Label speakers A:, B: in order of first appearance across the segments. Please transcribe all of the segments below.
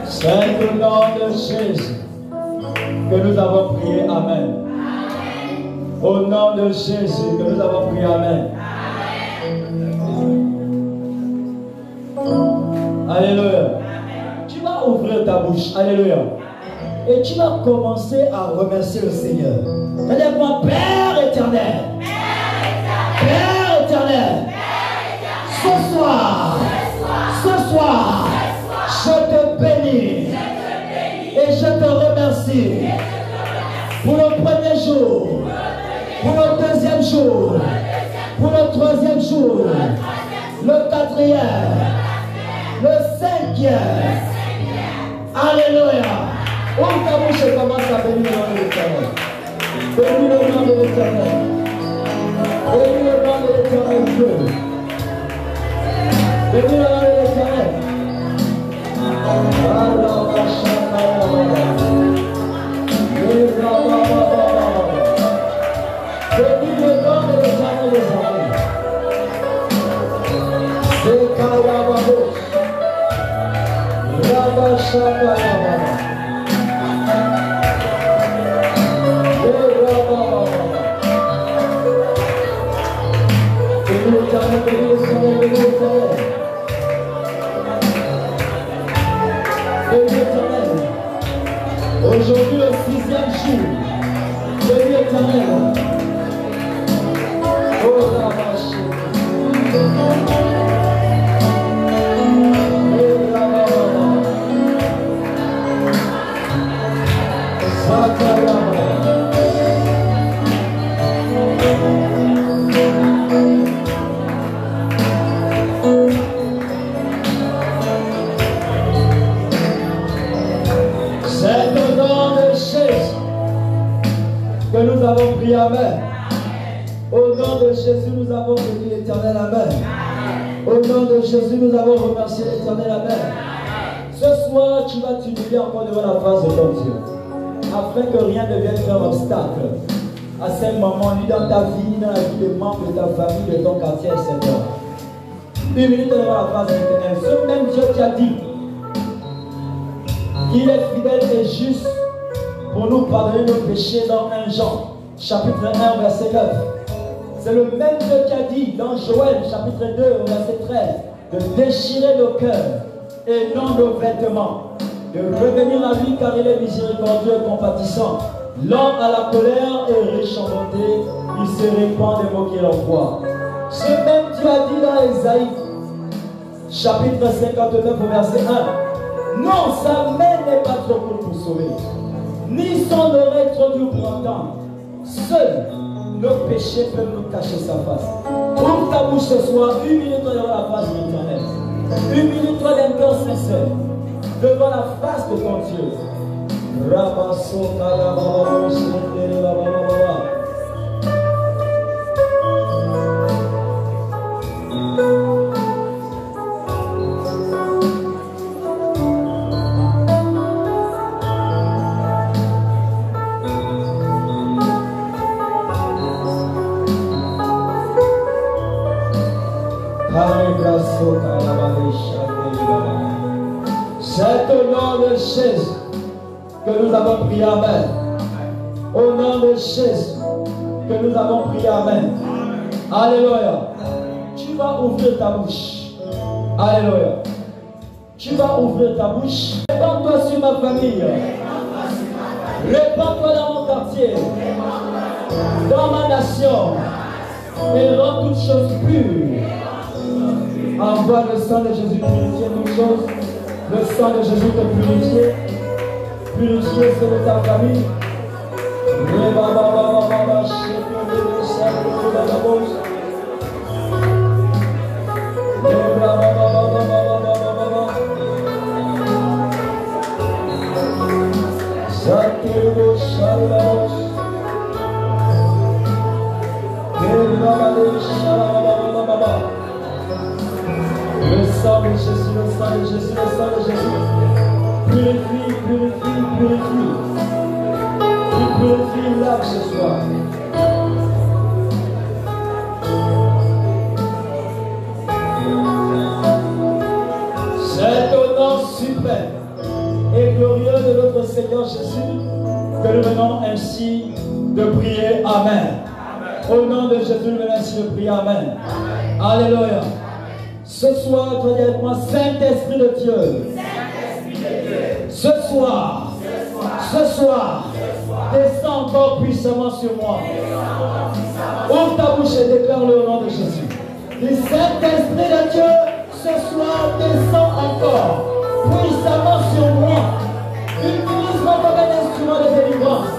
A: C'est au nom de Jésus que nous avons prié. Amen. Au nom de Jésus que nous avons prié. Amen. Alléluia. Tu vas ouvrir ta bouche. Alléluia. Et tu vas commencer à remercier le Seigneur. C'est-à-dire, mon Père éternel. Père éternel. Ce soir, je te bénis. Et je te remercie pour le premier jour, pour le deuxième jour, pour le troisième jour, le quatrième, le cinquième. Alléluia. Ouvre ta bouche et commence à bénir le nom de l'Éternel. Bénis le nom de l'Éternel. Bénis le nom de l'Éternel Dieu. Bénis le nom de l'Éternel. Bénis le nom de l'Éternel des armées. C'est Kayababo. Rabashakayababa. Aujourd'hui, le 6e jour, bénis l'Éternel. Oh la vache. Que nous avons prié. Amen. Au nom de Jésus, nous avons béni l'Éternel. Amen. Au nom de Jésus, nous avons remercié l'Éternel. Amen. Ce soir, tu vas t'humilier encore devant la face de ton Dieu, afin que rien ne vienne faire obstacle à ces moments, ni dans ta vie, ni dans la vie des membres de ta famille, de ton quartier, etc. Humilie-toi devant la face de l'Éternel. Ce même Dieu qui a dit qu'il est fidèle et juste pour nous pardonner nos péchés dans 1 Jean, chapitre 1, verset 9. C'est le même Dieu qui a dit dans Joël, chapitre 2, verset 13, de déchirer nos cœurs et non nos vêtements, de revenir à lui car il est miséricordieux et compatissant. L'homme à la colère est riche en bonté, il se répand des mots qu'il envoie. Ce même Dieu a dit dans Ésaïe, chapitre 59, verset 1, non, sa main n'est pas trop courte pour sauver, ni son oreille trop dure pour entendre. Seuls nos péchés peuvent nous cacher sa face. Ouvre ta bouche ce soir, humilie-toi devant la face de l'Éternel. Humilie-toi d'un cœur sincère devant la face de ton Dieu. C'est au nom de Jésus que nous avons prié. Amen. Au nom de Jésus que nous avons prié. Amen. Alléluia. Tu vas ouvrir ta bouche. Alléluia. Tu vas ouvrir ta bouche. Répands-toi sur ma famille. Répands-toi dans mon quartier. Dans ma nation. Et rends toutes choses pures. Envoie le sang de Jésus purifier toutes choses. Le sang de Jésus te purifier. Purifier ce de ta famille. Le sang de Jésus, le sang de Jésus, le sang de Jésus. Purifie, purifie, purifie. Tu purifies l'âme ce soir. Seigneur Jésus que nous venons ainsi de prier. Amen. Au nom de Jésus, nous venons ainsi de prier. Amen. Alléluia. Ce soir, tu vas dire avec moi, Saint-Esprit de Dieu. Ce soir, descends encore puissamment sur moi. Ouvre ta bouche et déclare-le au nom de Jésus. Le Saint-Esprit de Dieu, ce soir, descend encore puissamment sur moi. Utilise-moi comme un instrument de délivrance.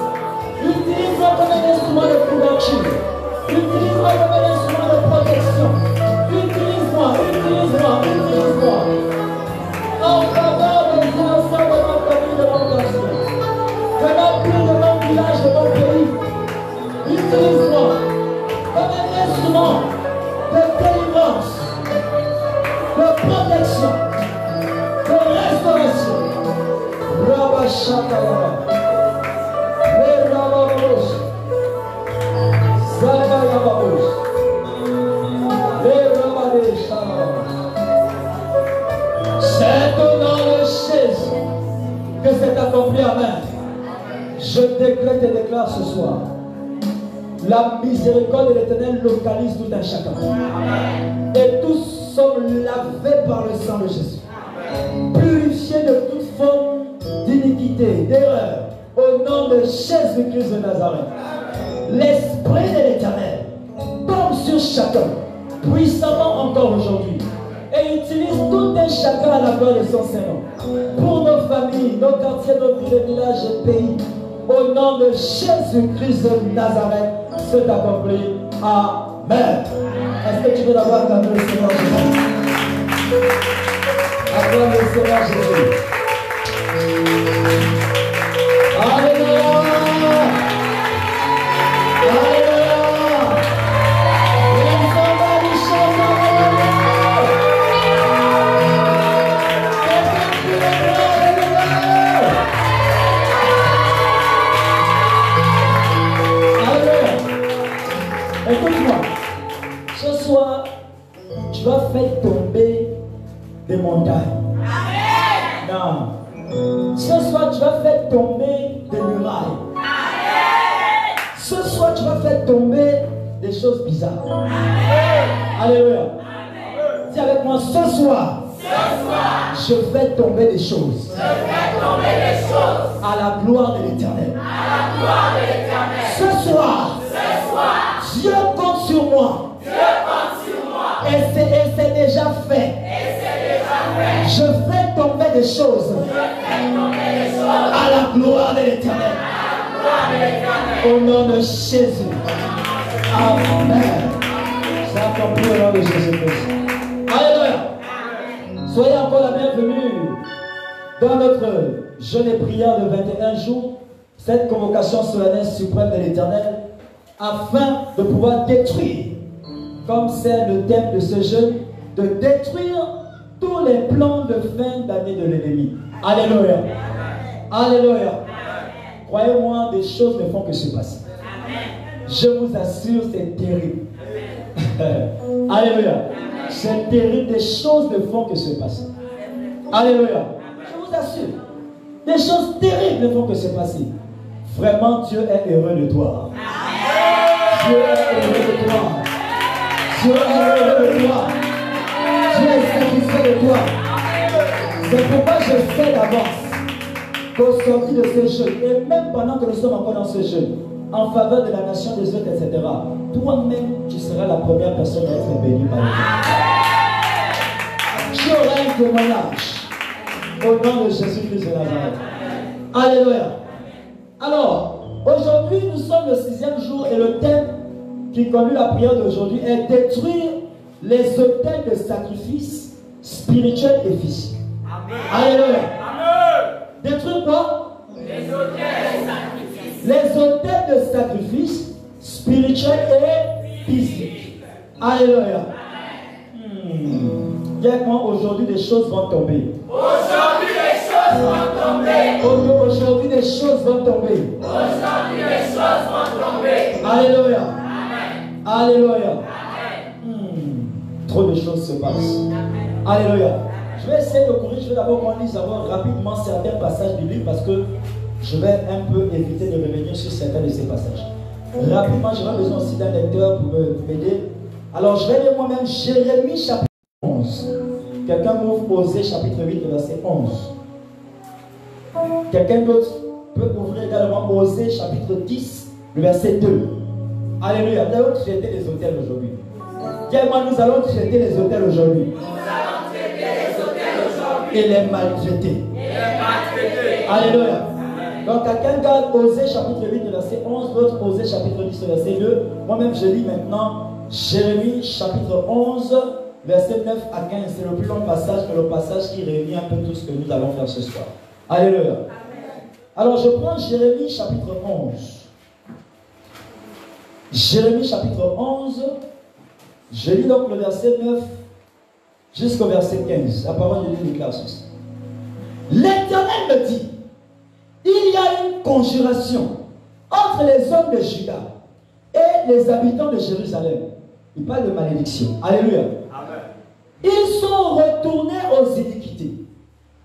A: Utilise-moi comme un instrument de couverture. Utilise-moi comme un instrument de protection. Utilise-moi. En faveur des innocents de ma famille, de mon quartier. De ma ville, de mon village, de mon pays. Utilise-moi comme un instrument de délivrance, de protection, de restauration. Rabba Shakaya, Rabba Babush, Zagaya Babush, Rabba Deshana. C'est au nom de Jésus que c'est accompli. Amen. Je décrète et déclare ce soir. La miséricorde de l'Éternel localise tout un chacun. Et tous sommes lavés par le sang de Jésus. Purifiés de toute forme d'iniquité, d'erreur. Au nom de Jésus-Christ de Nazareth. L'Esprit de l'Éternel tombe sur chacun, puissamment encore aujourd'hui. Et utilise tout un chacun à la gloire de son Seigneur. Pour nos familles, nos quartiers, nos villes, villages et pays. Au nom de Jésus-Christ de Nazareth, c'est accompli. Amen. Est-ce que tu veux d'avoir acclamé le Seigneur Jésus? Acclame le Seigneur Jésus. Alléluia. Alléluia. Les soldats du chant écoute-moi, ce soir, tu vas faire tomber des montagnes. Amen. Non. Ce soir, tu vas faire tomber des murailles. Amen. Ce soir, tu vas faire tomber des choses bizarres. Amen. Alléluia. Amen. Dis avec moi, ce soir, je fais tomber des choses. À la gloire de l'Éternel. Ce soir, Dieu compte sur moi. Et c'est déjà fait. Je fais tomber des choses. À la gloire de l'Éternel. Au nom de Jésus. Amen. C'est accompli au nom de Jésus-Christ. Alléluia. Soyez encore la bienvenue dans notre jeûne et prière de 21 jours. Cette convocation solennelle suprême de l'Éternel, afin de pouvoir détruire, comme c'est le thème de ce jeûne, de détruire tous les plans de fin d'année de l'ennemi. Alléluia. Alléluia. Croyez-moi, des choses ne font que se passer. Je vous assure, c'est terrible. Alléluia. C'est terrible, des choses ne font que se passer. Alléluia. Je vous assure, des choses terribles ne font que se passer. Vraiment, Dieu est heureux de toi. Dieu est heureux de toi. Dieu est heureux de toi. Dieu est satisfait de toi. C'est pourquoi je sais d'avance qu'au sorti de ce jeûne, et même pendant que nous sommes encore dans ce jeûne, en faveur de la nation des autres, etc., toi-même, tu seras la première personne à être bénie par Dieu. Tu auras un témoignage au nom de Jésus-Christ de Nazareth. Alléluia. Alors, aujourd'hui, nous sommes le 6e jour et le thème qui conduit la prière d'aujourd'hui est détruire les autels de sacrifice spirituel et physique. Alléluia. Détruire quoi? Les autels de sacrifice. Les autels de sacrifice spirituel et physique. Alléluia. Dis avec moi, aujourd'hui des choses vont tomber. Aujourd'hui des choses vont tomber. Aujourd'hui des choses vont tomber. Aujourd'hui des choses vont tomber. Alléluia. Amen. Alléluia. Amen. Trop de choses se passent. Amen. Alléluia. Je vais essayer de courir. Je vais d'abord qu'on lise rapidement certains passages bibliques parce que je vais un peu éviter de revenir sur certains de ces passages. Rapidement, j'aurai besoin aussi d'un lecteur pour m'aider. Alors, je vais lire moi-même Jérémie chapitre 11. Quelqu'un m'ouvre Osée chapitre 8, verset 11. Quelqu'un d'autre peut ouvrir également Osée chapitre 10, le verset 2. Alléluia. Nous allons traiter les autels aujourd'hui. Dis-moi, nous allons traiter les autels aujourd'hui. Et les maltraités. Alléluia. Donc, quelqu'un garde Osée chapitre 8, verset 11, l'autre Osée chapitre 10, verset 2. Moi-même, je lis maintenant Jérémie chapitre 11, verset 9 à 15. C'est le plus long passage, mais le passage qui réunit un peu tout ce que nous allons faire ce soir. Alléluia. Amen. Alors, je prends Jérémie chapitre 11. Jérémie chapitre 11. Je lis donc le verset 9 jusqu'au verset 15. La parole de Dieu déclare ceci. L'Éternel me dit, il y a une conjuration entre les hommes de Juda et les habitants de Jérusalem. Il parle de malédiction. Alléluia. Amen. Ils sont retournés aux iniquités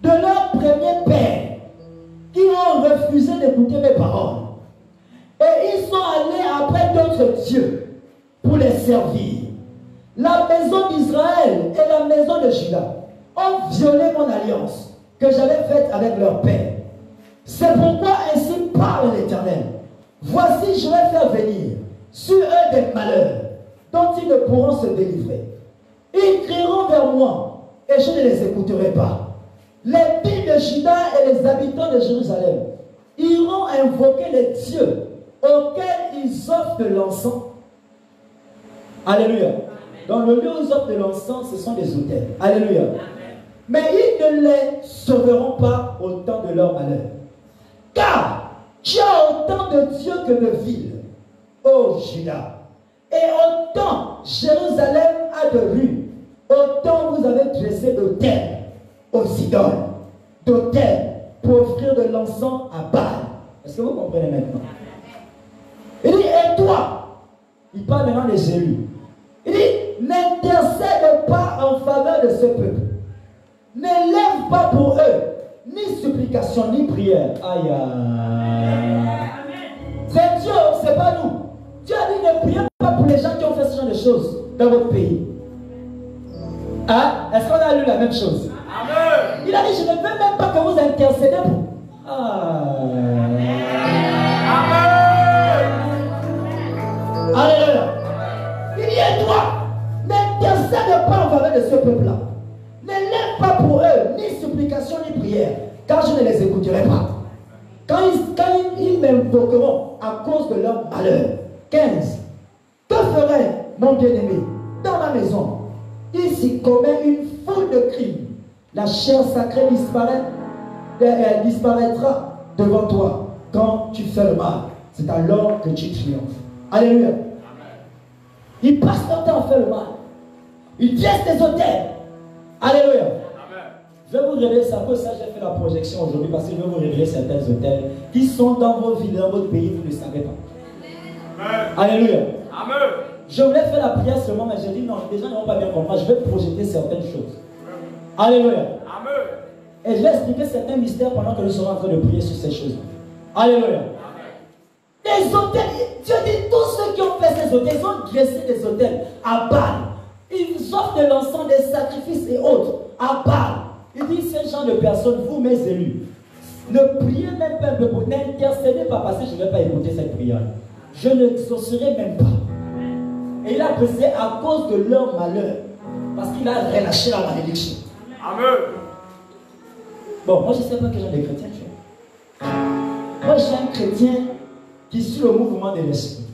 A: de leur premier père, qui ont refusé d'écouter mes paroles. Et ils sont allés après d'autres dieux pour les servir. La maison d'Israël et la maison de Juda ont violé mon alliance que j'avais faite avec leur père. C'est pourquoi ainsi parle l'Éternel. Voici, je vais faire venir sur eux des malheurs dont ils ne pourront se délivrer. Ils crieront vers moi et je ne les écouterai pas. Les filles de Juda et les habitants de Jérusalem iront invoquer les dieux auxquels ils offrent de l'encens. Alléluia. Dans le lieu où ils offrent de l'encens, ce sont des autels. Alléluia. Amen. Mais ils ne les sauveront pas au temps de leur malheur. Car tu as autant de dieux que de villes, ô Juda. Et autant Jérusalem a de rues, autant vous avez dressé d'hôtels aux idoles, d'hôtels pour offrir de l'encens à Baal. Est-ce que vous comprenez maintenant? Il dit, et toi, il parle maintenant des élus. Il dit, n'intercède pas en faveur de ce peuple. N'élève pas pour eux ni supplication ni prière. Aïe, aïe. C'est Dieu, c'est pas nous. Dieu a dit, ne priez pas pour les gens qui ont fait ce genre de choses dans votre pays. Hein? Est-ce qu'on a lu la même chose? Amen. Il a dit, je ne veux même pas que vous intercédez pour. Alléluia. Il dit, et toi, n'intercède pas en faveur de ce peuple-là. N'élève pas pour eux ni supplication ni prière, car je ne les écouterai pas. Quand ils m'invoqueront à cause de leur malheur. 15. Que ferait mon bien-aimé dans ma maison? Il s'y commet une foule de crimes. La chair sacrée disparaîtra devant toi quand tu fais le mal. C'est alors que tu triomphes. Alléluia. Ils passent leur temps à faire le mal. Ils dressent des autels. Alléluia. Amen. Je vais vous révéler, c'est un peu ça, j'ai fait la projection aujourd'hui parce que je vais vous révéler certains hôtels qui sont dans vos villes, dans votre pays, vous ne le savez pas. Amen. Alléluia. Amen. Je voulais faire la prière seulement, mais j'ai dit non, les gens ne vont pas bien comprendre. Je vais projeter certaines choses. Alléluia. Amen. Et je vais expliquer certains mystères pendant que nous serons en train de prier sur ces choses. Alléluia. Amen. Les hôtels, Dieu dit, tous ceux qui ont fait ces hôtels, ils ont dressé des hôtels à Baal. Ils offrent de l'encens, des sacrifices et autres à Baal. Il dit, ces gens de personnes, vous mes élus, ne priez même pas, n'intercédez pas parce que je ne vais pas écouter cette prière. Je ne exaucerai même pas. Et il a précisé à cause de leur malheur. Parce qu'il a relâché la malédiction. Amen. Bon, moi je ne sais pas quel genre de chrétien tu es. Moi je suis un chrétien qui suit le mouvement de l'esprit.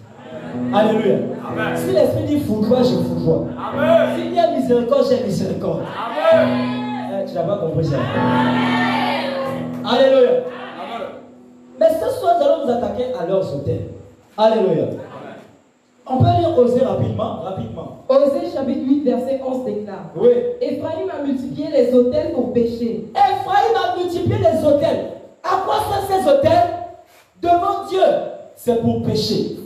A: Alléluia. Amen. Si l'esprit dit foudroie, je foudroie. Amen. S'il y a miséricorde, j'ai miséricorde. Amen. Tu n'as pas compris ça. Amen. Alléluia. Amen. Mais ce soir, nous allons nous attaquer à leurs hôtels. Alléluia. On peut lire Osée rapidement.
B: Osée chapitre 8 verset 11 déclare.
A: Oui.
B: Ephraïm a multiplié les autels pour pécher.
A: Ephraïm a multiplié les autels. À quoi servent ces autels? Devant Dieu, c'est pour pécher.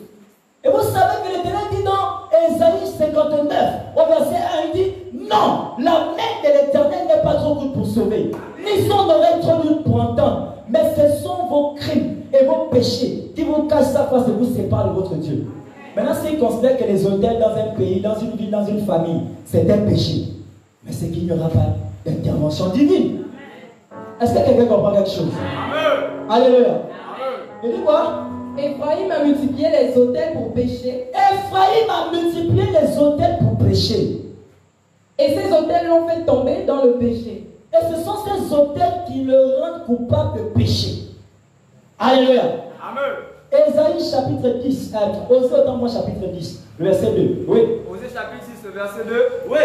A: Et vous savez que l'Éternel dit dans Ésaïe 59, au verset 1, il dit non, la main de l'Éternel n'est pas trop courte pour sauver, ni son oreille trop dure pour entendre, mais ce sont vos crimes vos péchés qui vous cachent sa face et vous séparent de votre Dieu. Maintenant, s'ils considèrent que les autels dans un pays, dans une ville, dans une famille, c'est un péché, mais c'est qu'il n'y aura pas d'intervention divine. Est-ce que quelqu'un comprend quelque chose? Amen. Alléluia. Il dit quoi?
B: Ephraïm a multiplié les autels pour pécher.
A: Ephraïm a multiplié les autels pour pécher.
B: Et ces autels l'ont fait tomber dans le péché.
A: Et ce sont ces autels qui le rendent coupable de péché. Alléluia. Amen. Ésaïe chapitre 10. Osée autant moi chapitre 10. Le verset 2. Oui.
C: Osée chapitre 6, le verset 2.
A: Oui.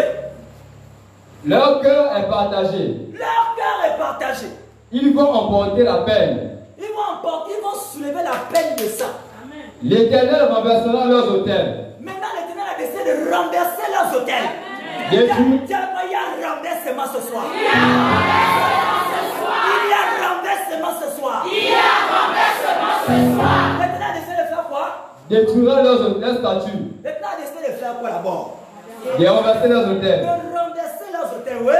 C: Leur cœur est partagé.
A: Leur cœur est partagé.
C: Ils vont emporter la peine.
A: Ils vont soulever la peine de ça.
C: L'Éternel renversera leurs autels.
A: Maintenant, l'Éternel a décidé de renverser leurs autels.
C: Il y a
A: renversement ce soir. Il y a renversement ce soir. L'Éternel a décidé de faire quoi?
C: Détruira leurs statues.
A: L'Éternel a décidé de faire quoi d'abord?
C: De renverser leurs autels.
A: De renverser leurs autels, oui.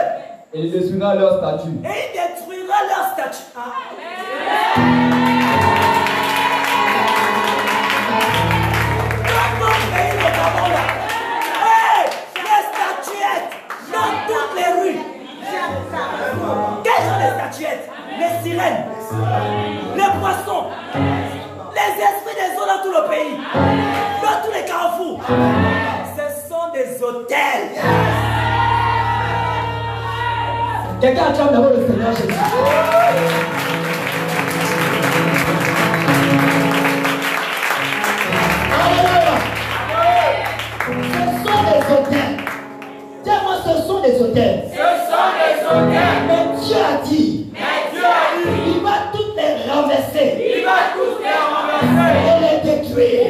C: Et il détruira leurs statues.
A: Et il détruira leurs statues. Les statuettes dans toutes les rues. Quelles sont les statuettes? Les sirènes, les poissons, les esprits des eaux dans tout le pays, dans tous les carrefours. Ce sont des hôtels. Quelqu'un acclame d'abord le Seigneur Jésus. Alléluia. Ce sont des hôtels. Dis-moi, ce sont des hôtels.
C: Ce sont des hôtels.
A: Mais Dieu a dit. Il va toutes les renverser.
C: Il va tous les renverser.
A: Et les détruire.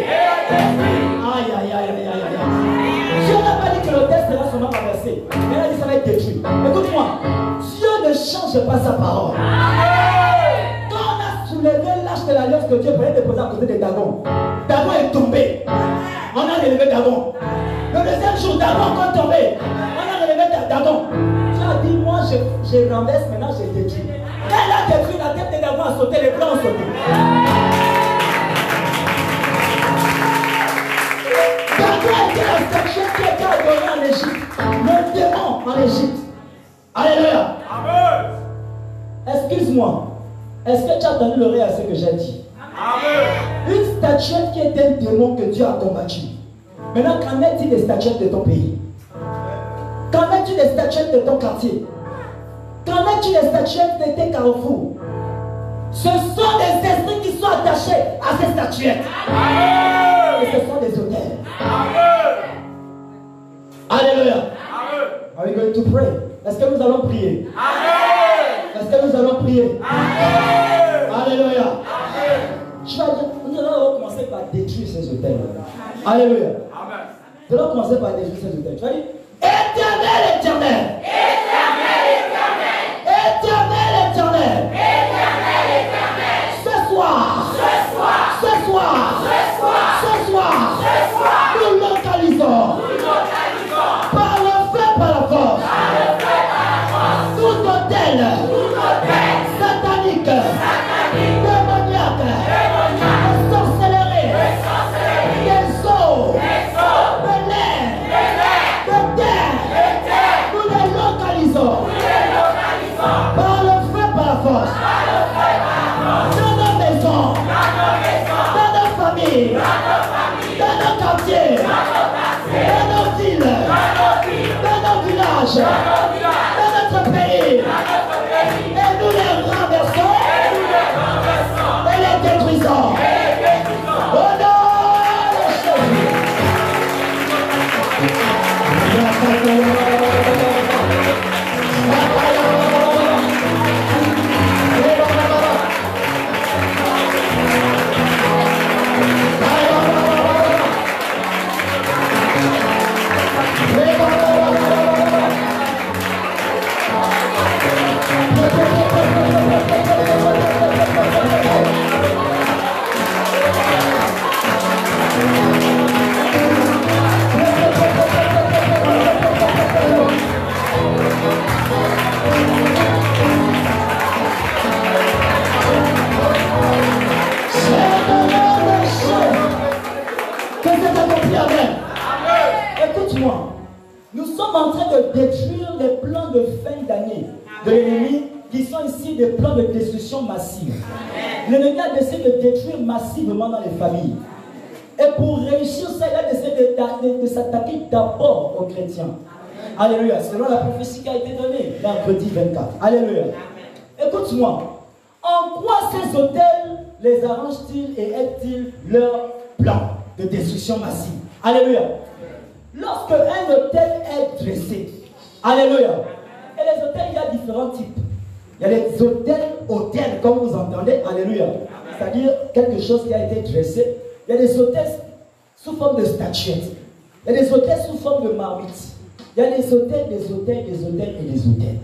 A: Aïe, aïe, aïe, aïe, aïe, aïe. Dieu n'a pas dit que l'hôtel sera seulement renversé. Il a dit que ça va être détruit. Écoute-moi. Dieu ne change pas sa parole. Quand on a soulevé l'arche de l'alliance que Dieu voulait déposer à côté de Dagon, Dagon est tombé. On a relevé Dagon. Le deuxième jour, Dagon est encore tombé. On a relevé Dagon. Dieu a dit, moi je renverse, maintenant je détruis. Quand il a détruit, la tête de Dagon a sauté, les blancs ont sauté. Dagon était la statue qui était adorée en Égypte. Le démon en Égypte. Alléluia. Amen. Excuse-moi. Est-ce que tu as donné l'oreille à ce que j'ai dit? Amen. Une statuette qui est un démon que Dieu a combattu. Maintenant, qu'en est-il des statuettes de ton pays? Qu'en est-il des statuettes de ton quartier? Qu'en est-il des statuettes de tes carrefours? Ce sont des esprits qui sont attachés à ces statuettes. Amen. Et ce sont des hôtels. Amen. Alléluia. Amen. Are we going to pray? Est-ce que nous allons prier? Amen. Est-ce que nous allons prier? Amen. Alléluia. Amen. Je vais dire, nous allons commencer par détruire ces hôtels. Alléluia. Amen. Nous allons commencer par détruire ces hôtels. Tu vas dire, Éternel, Éternel. Éternel, Éternel. Éternel, Éternel. Éternel, Éternel. Ce soir. Ce soir. Ce soir. Ce soir. Ce soir. Ce soir. Nous localisons. Nous localisons. Par le feu, par la force. Tout hôtel satanique, démoniaque, sorcellerie, des eaux, de l'air, de terre, nous les localisons par le feu, par la force, dans nos maisons, dans nos familles, dans nos quartiers, dans nos villes, dans nos villages, dans notre pays. Et nous les renversons et les détruisons. Au nom de détruire les plans de fin d'année de l'ennemi qui sont ici des plans de destruction massive. L'ennemi a décidé de détruire massivement dans les familles. Et pour réussir ça, il a décidé de s'attaquer d'abord aux chrétiens. Alléluia. Selon la prophétie qui a été donnée, mercredi 24. Alléluia. Écoute-moi. En quoi ces hôtels les arrangent-ils et aident-ils leur plan de destruction massive? Alléluia. Lorsque un hôtel est dressé, alléluia. Et les hôtels, il y a différents types. Il y a les hôtels, comme vous entendez, alléluia. C'est-à-dire quelque chose qui a été dressé. Il y a des hôtels sous forme de statuettes. Il y a des hôtels sous forme de marmites. Il y a des hôtels, des hôtels, des hôtels et des hôtels.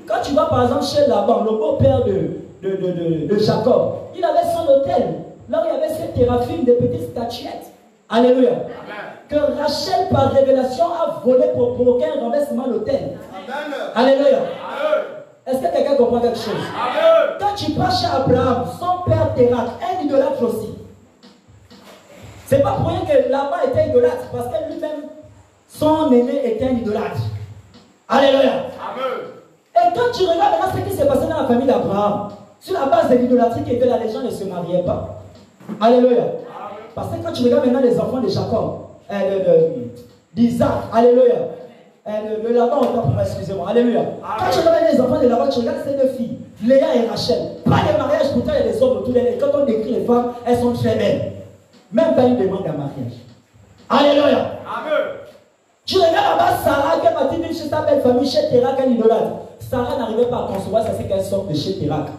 A: Quand tu vas par exemple chez Laban, le beau-père de Jacob, il avait son hôtel. Là où il y avait ces théraphines, des petites statuettes. Alléluia. Amen. Que Rachel, par révélation, a volé pour provoquer un renversement de l'hôtel. Alléluia. Est-ce que quelqu'un comprend quelque chose? Amen. Quand tu pars chez Abraham, son père Térak, un idolâtre aussi. C'est pas pour rien que Laban était idolâtre, parce que lui-même, son aîné était un idolâtre. Alléluia. Amen. Et quand tu regardes maintenant ce qui s'est passé dans la famille d'Abraham, sur la base de l'idolâtrie qui était là, les gens ne se mariaient pas. Alléluia. Amen. Parce que quand tu regardes maintenant les enfants de Jacob, d'Isaac, alléluia, de Laban, excusez-moi, alléluia. Amen. Quand tu regardes les enfants de Laban, tu regardes ces deux filles, Léa et Rachel. Pas de mariage, pourtant il y a des hommes autour d'elles. Et quand on décrit les femmes, elles sont très belles. Même pas une demande à mariage. Alléluia. Amen. Tu regardes là-bas Sarah qui est partie d'une chez sa belle famille, chez Térak, un idolâtre. Sarah n'arrivait pas à concevoir, ça c'est qu'elle sorte de chez Térak.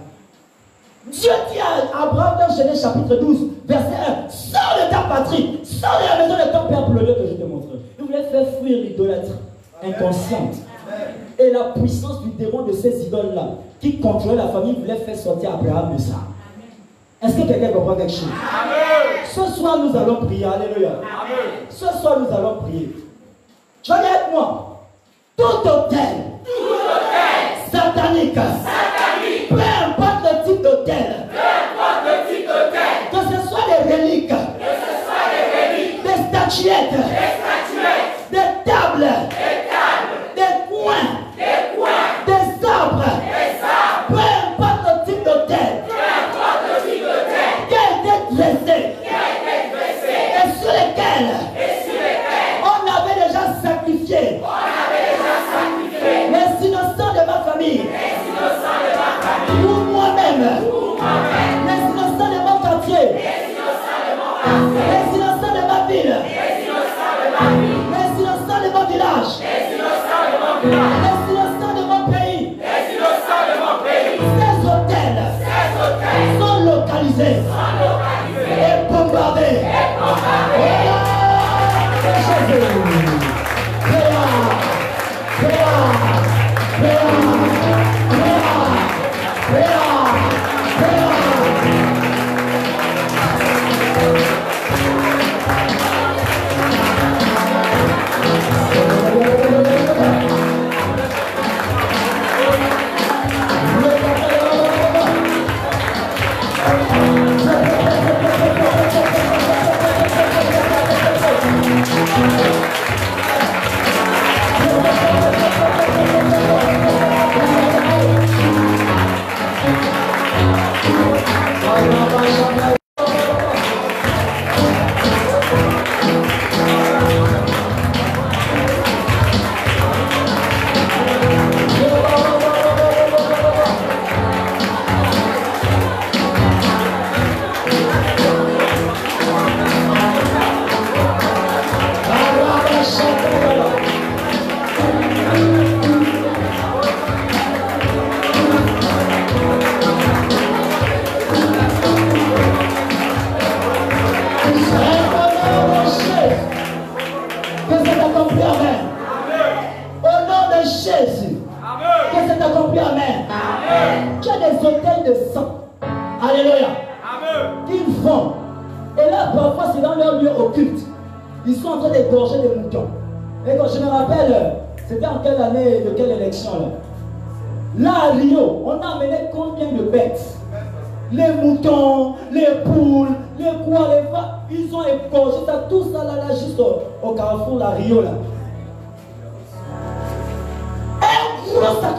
A: Dieu dit à Abraham dans Genèse chapitre 12, verset 1, sors de ta patrie, sors de la maison de ton père pour le lieu que je te montrerai. Il voulait faire fuir l'idolâtrie inconsciente. Et la puissance du démon de ces idoles-là, qui contrôlait la famille, voulait faire sortir Abraham de ça. Est-ce que quelqu'un comprend quelque chose? Amen. Ce soir, nous allons prier. Alléluia. Amen. Ce soir, nous allons prier. Tu vas dire avec moi. Tout hôtel satanique, peu importe le type d'hôtel, que ce soit des reliques, des statuettes, des tables, des coins, des arbres, peu importe le type d'hôtel qui a été dressé et sur lesquels on avait déjà sacrifié les innocents de ma famille, pour moi-même, les innocents de mon quartier, les innocents de ma ville, les innocents de mon village, les innocents de mon pays. Ces hôtels sont localisés et bombardés. Là à Rio, on a amené combien de bêtes? Les moutons, les poules, les quoi, les vaches, ils ont égorgé ça, tout ça là, juste au carrefour, là, Rio là.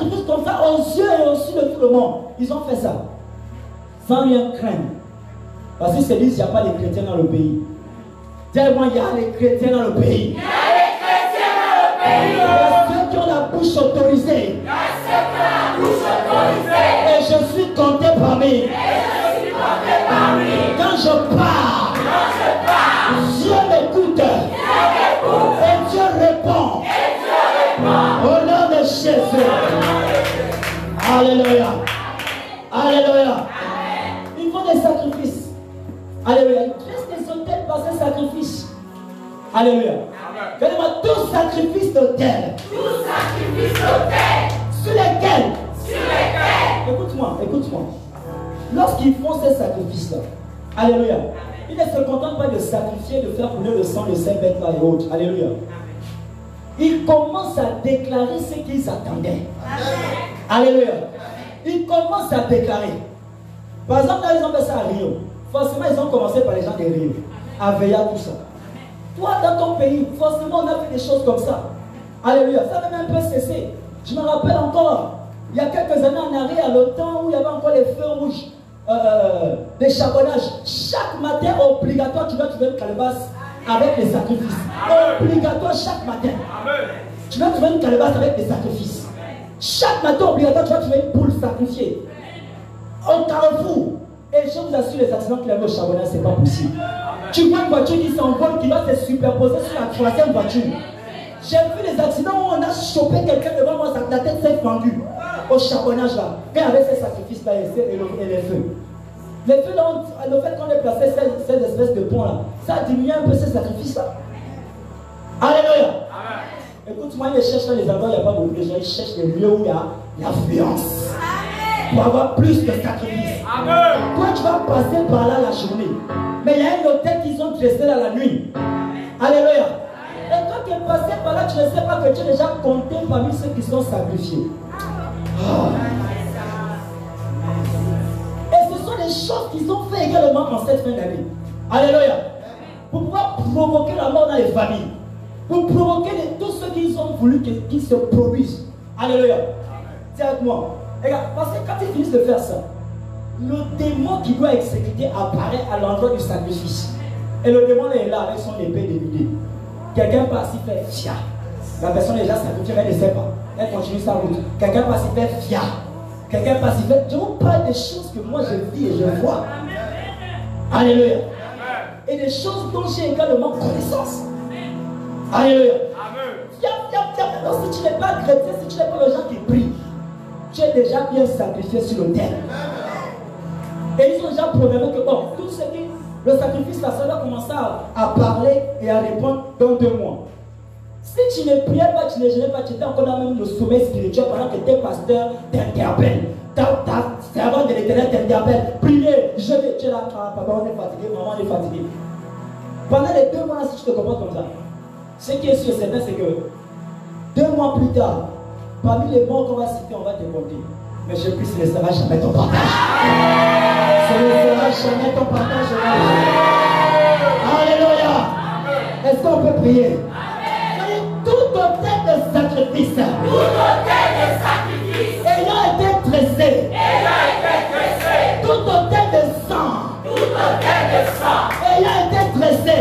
A: sacrifices comme ça aux yeux et aux yeux de tout le monde. Ils ont fait ça. Sans rien craindre. Parce qu'ils se disent qu'il n'y a pas de chrétiens dans le pays. Dis-moi, il y a les chrétiens dans le pays.
C: Il y a les chrétiens dans le pays.
A: Il y a ceux qui ont la bouche autorisée.
C: Il y a ceux qui ont la bouche autorisée.
A: Et je suis compté parmi.
C: Et je suis compté parmi.
A: Quand je parle, Dieu m'écoute. Et Dieu répond. Au nom de Jésus. Alléluia. Alléluia. Il faut des sacrifices. Alléluia. Qu'est-ce que sont-elles par ces sacrifices? Alléluia. Regardez-moi, tout sacrifice d'autel.
C: Tout sacrifice d'autel.
A: Sur lesquels?
C: Sur lesquels.
A: Écoute-moi, écoute-moi. Lorsqu'ils font ces sacrifices-là, alléluia, ils ne se contentent pas de sacrifier, de faire couler le sang de ces bêtes-là et autres. Alléluia. Ils commencent à déclarer ce qu'ils attendaient. Alléluia. Ils commencent à déclarer. Par exemple, là, ils ont fait ça à Rio. Forcément, ils ont commencé par les gens de Rio. À veiller à tout ça. Toi, dans ton pays, forcément, on a fait des choses comme ça. Alléluia. Ça va même un peu cesser. Je me rappelle encore, il y a quelques années en arrière, le temps où il y avait encore les feux rouges, des charbonnages. Chaque matin, obligatoire, tu vas trouver une calebasse avec les sacrifices. Obligatoire chaque matin. Tu vas trouver une calebasse avec des sacrifices. Chaque matin, obligatoire, tu vas trouver une poule sacrifiée. Au carrefour. Et je vous assure, les accidents qu'il y avait au charbonnage, ce n'est pas possible. Tu vois une voiture qui s'envole, qui va se superposer sur la troisième voiture. J'ai vu les accidents où on a chopé quelqu'un devant moi, la tête s'est fendue. Au charbonnage là. Quand il y avait ces sacrifices-là et les feux. Les feux là, le fait qu'on ait placé ces espèces de ponts là, ça a diminué un peu ces sacrifices-là. Alléluia. Écoute-moi, ils cherchent dans les endroits où il n'y a pas beaucoup de gens, ils cherchent des lieux où il y a l'affluence. Pour avoir plus de sacrifices. Toi, tu vas passer par là la journée. Mais il y a un hôtel qu'ils ont dressé là la nuit. Alléluia. Et quand tu es passé par là, tu ne sais pas que tu es déjà compté parmi ceux qui sont sacrifiés. Et ce sont des choses qu'ils ont fait également en cette fin d'année. Alléluia. Pour pouvoir provoquer la mort dans les familles. Pour provoquer tous ceux qui ont voulu qu'ils se produisent. Alléluia. Tiens avec moi. Regarde, parce que quand ils finissent de faire ça, le démon qui doit exécuter apparaît à l'endroit du sacrifice. Et le démon est là avec son épée dénudée. Quelqu'un passe, il fait fia. La personne est déjà sacrifiée, elle ne sait pas. Elle continue sa route. Quelqu'un passe, il fait fia. Quelqu'un passe, il fait. Je vous parle des choses que moi je vis et je vois. Alléluia. Et des choses dont j'ai également connaissance. Alléluia. Fia. Alors, si tu n'es pas chrétien, si tu n'es pas le gens qui prient, tu es déjà bien sacrifié sur le terre. Et ils ont déjà programmé que bon, tout ce qui, le sacrifice, là, ça va commencer à parler et à répondre dans 2 mois. Si tu ne priais pas, tu ne jeûnais pas, tu étais encore dans même le sommeil spirituel pendant que tes pasteurs t'interpellent. Ta servante de l'Éternel t'interpelle. Priez, jeûnez. Tu es là, papa, on est fatigué, maman, on est fatigué. Pendant les 2 mois, si tu te comportes comme ça, ce qui est sûr, c'est que 2 mois plus tard, parmi les morts qu'on va citer, on va te compter. Mais je prie, ce ne sera jamais ton partage. Ce ne sera jamais ton partage. Alléluia. Est-ce qu'on peut prier? Tout autel de sacrifice. Ayant été dressé. Tout autel de sang. Ayant été dressé.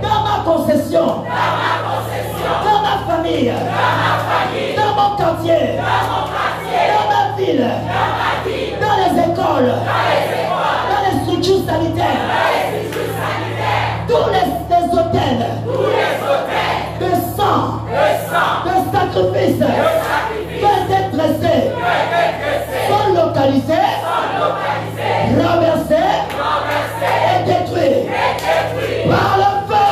A: Dans ma concession. Dans ma famille. Dans mon quartier. Dans ma ville. Dans les écoles. Dans les structures sanitaires. Tous les hôtels. De sang. De sacrifice. Qui être dressés. Sont localisés. Renversés. Et détruits. Par le feu.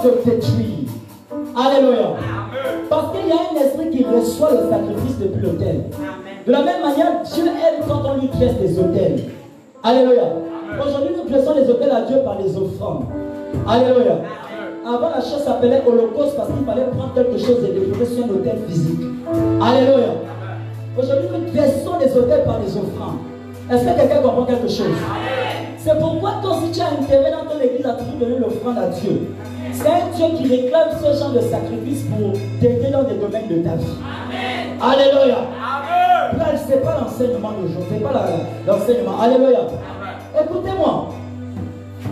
A: se détruire. Alléluia. Parce qu'il y a un esprit qui reçoit le sacrifice depuis l'autel. De la même manière, Dieu aime quand on lui dresse des autels. Alléluia. Aujourd'hui, nous dressons les autels à Dieu par les offrandes. Alléluia. Avant, la chose s'appelait holocauste parce qu'il fallait prendre quelque chose et déposer sur un autel physique. Alléluia. Aujourd'hui, nous dressons les autels par les offrandes. Est-ce que quelqu'un comprend quelque chose? C'est pourquoi toi, si tu as intérêt dans ton église à toujours donner l'offrande à Dieu, c'est un Dieu qui réclame ce genre de sacrifice pour t'aider dans des domaines de ta vie. Amen. Alléluia. Amen. Là, ce n'est pas l'enseignement d'aujourd'hui, ce n'est pas l'enseignement. Alléluia. Écoutez-moi.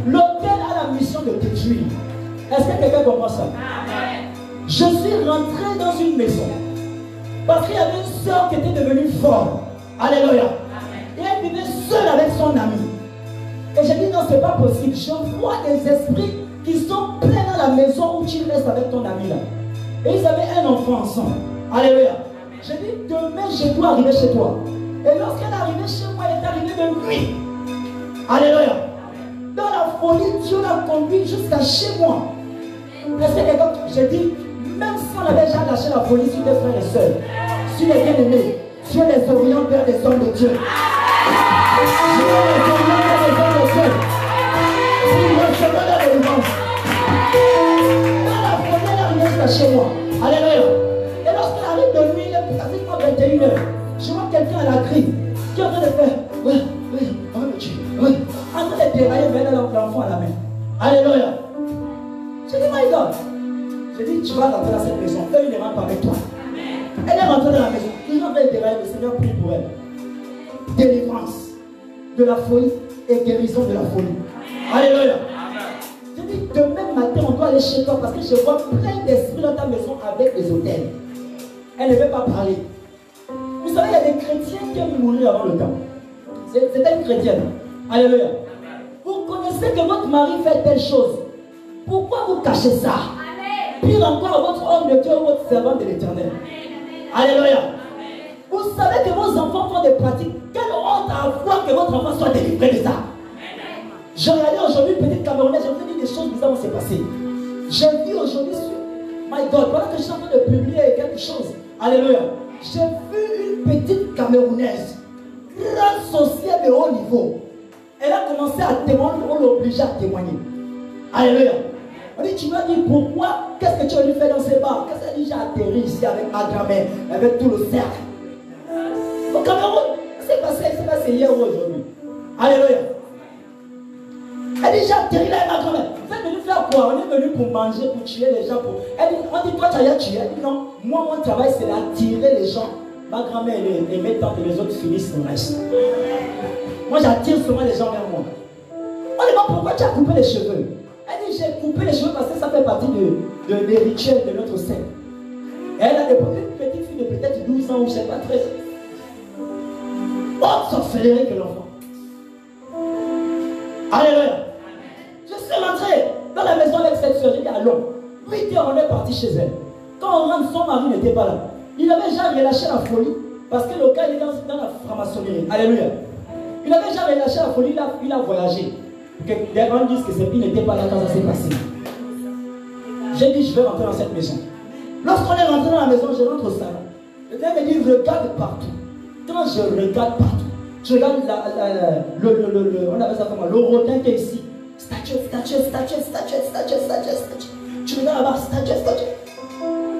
A: L'autel a la mission de détruire. Est-ce que quelqu'un comprend ça? Amen. Je suis rentré dans une maison parce qu'il y avait une soeur qui était devenue forte. Alléluia. Amen. Et elle vivait seule avec son ami. Et j'ai dit non, ce n'est pas possible. Je vois des esprits qui sont pleins dans la maison où tu restes avec ton ami là. Et ils avaient un enfant ensemble. Alléluia. J'ai dit demain je dois arriver chez toi. Et lorsqu'elle est arrivée chez moi, elle est arrivée de nuit. Alléluia. Dans la folie, Dieu l'a conduit jusqu'à chez moi. Est-ce que quelqu'un, j'ai dit, même si on avait déjà lâché la folie sur des frères et sœurs, sur les bien-aimés, Dieu les oriente vers des hommes de Dieu. Dieu les oriente vers des hommes de Dieu. Pour recevoir la délivrance. Dans la folie, elle est arrivée jusqu'à chez moi. Alléluia. Et lorsqu'elle arrive de nuit, il est pratiquement 21h. Je vois quelqu'un à la grille qui est en train de faire, oui, on va me tuer, oui. En train de dérailler vers l'enfant à la main. Alléluia. J'ai dit, my God. J'ai dit, tu vas rentrer dans cette maison. Eux, ils ne rentrent pas avec toi. Amen. Elle est rentrée dans la maison. Ils ont fait dérailler. Le Seigneur prie pour elle. Délivrance de la folie et guérison de la folie. Amen. Alléluia. J'ai dit, demain matin, on doit aller chez toi parce que je vois plein d'esprits dans ta maison avec les hôtels. Elle ne veut pas parler. Vous savez, il y a des chrétiens qui ont mouru avant le temps. C'était une chrétienne. Alléluia. Vous connaissez que votre mari fait telle chose. Pourquoi vous cachez ça? Amen. Pire encore, votre homme de Dieu ou votre servant de l'Éternel. Alléluia. Vous savez que vos enfants font des pratiques. Quelle honte à avoir que votre enfant soit délivré de ça. J'ai regardé aujourd'hui une petite Camerounaise, j'ai vu des choses bizarres qui s'est passées. J'ai vu aujourd'hui sur My God, pendant que je suis en train de publier quelque chose. Alléluia. J'ai vu une petite Camerounaise, grande sorcière de haut niveau. Elle a commencé à témoigner, on l'obligeait à témoigner. Alléluia. On dit, tu m'as dit pourquoi, qu'est-ce que tu as dû faire dans ces bars? Qu'est-ce qu'elle dit? J'ai atterri ici avec ma grand-mère, avec tout le cercle. Au Cameroun, c'est passé hier ou aujourd'hui. Alléluia. Elle dit, j'ai atterri là avec ma grand-mère. Vous êtes venu faire quoi? On est venu pour manger, pour tuer les gens. Elle dit, on dit, toi tu as déjà tué. Elle dit, non, moi mon travail c'est d'attirer les gens. Ma grand-mère et mes tantes et les autres finissent le reste. Moi j'attire seulement les gens vers moi. On dit, pourquoi tu as coupé les cheveux? Elle dit, j'ai coupé les cheveux parce que ça fait partie des rituels de notre secte. Elle a une petite fille de peut-être 12 ans ou je ne sais pas, 13 ans. Oh, sorcellerie que l'enfant. Alléluia. Je suis rentré dans la maison avec cette soeur, j'ai dit allons. 8 heures, on est parti chez elle. Quand on rentre, son mari n'était pas là. Il avait déjà relâché la folie parce que le gars il est dans la franc-maçonnerie. Alléluia. Il avait déjà relâché la folie, il a voyagé. Les gens disent que il n'était pas là quand ça s'est passé. J'ai dit, je vais rentrer dans cette maison. Lorsqu'on est rentré dans la maison, je rentre au salon. Le gars me dit, regarde partout. Quand je regarde partout, je regarde on appelle ça comment? Le rodin qui est ici. Statue. Tu regardes là-bas, statue.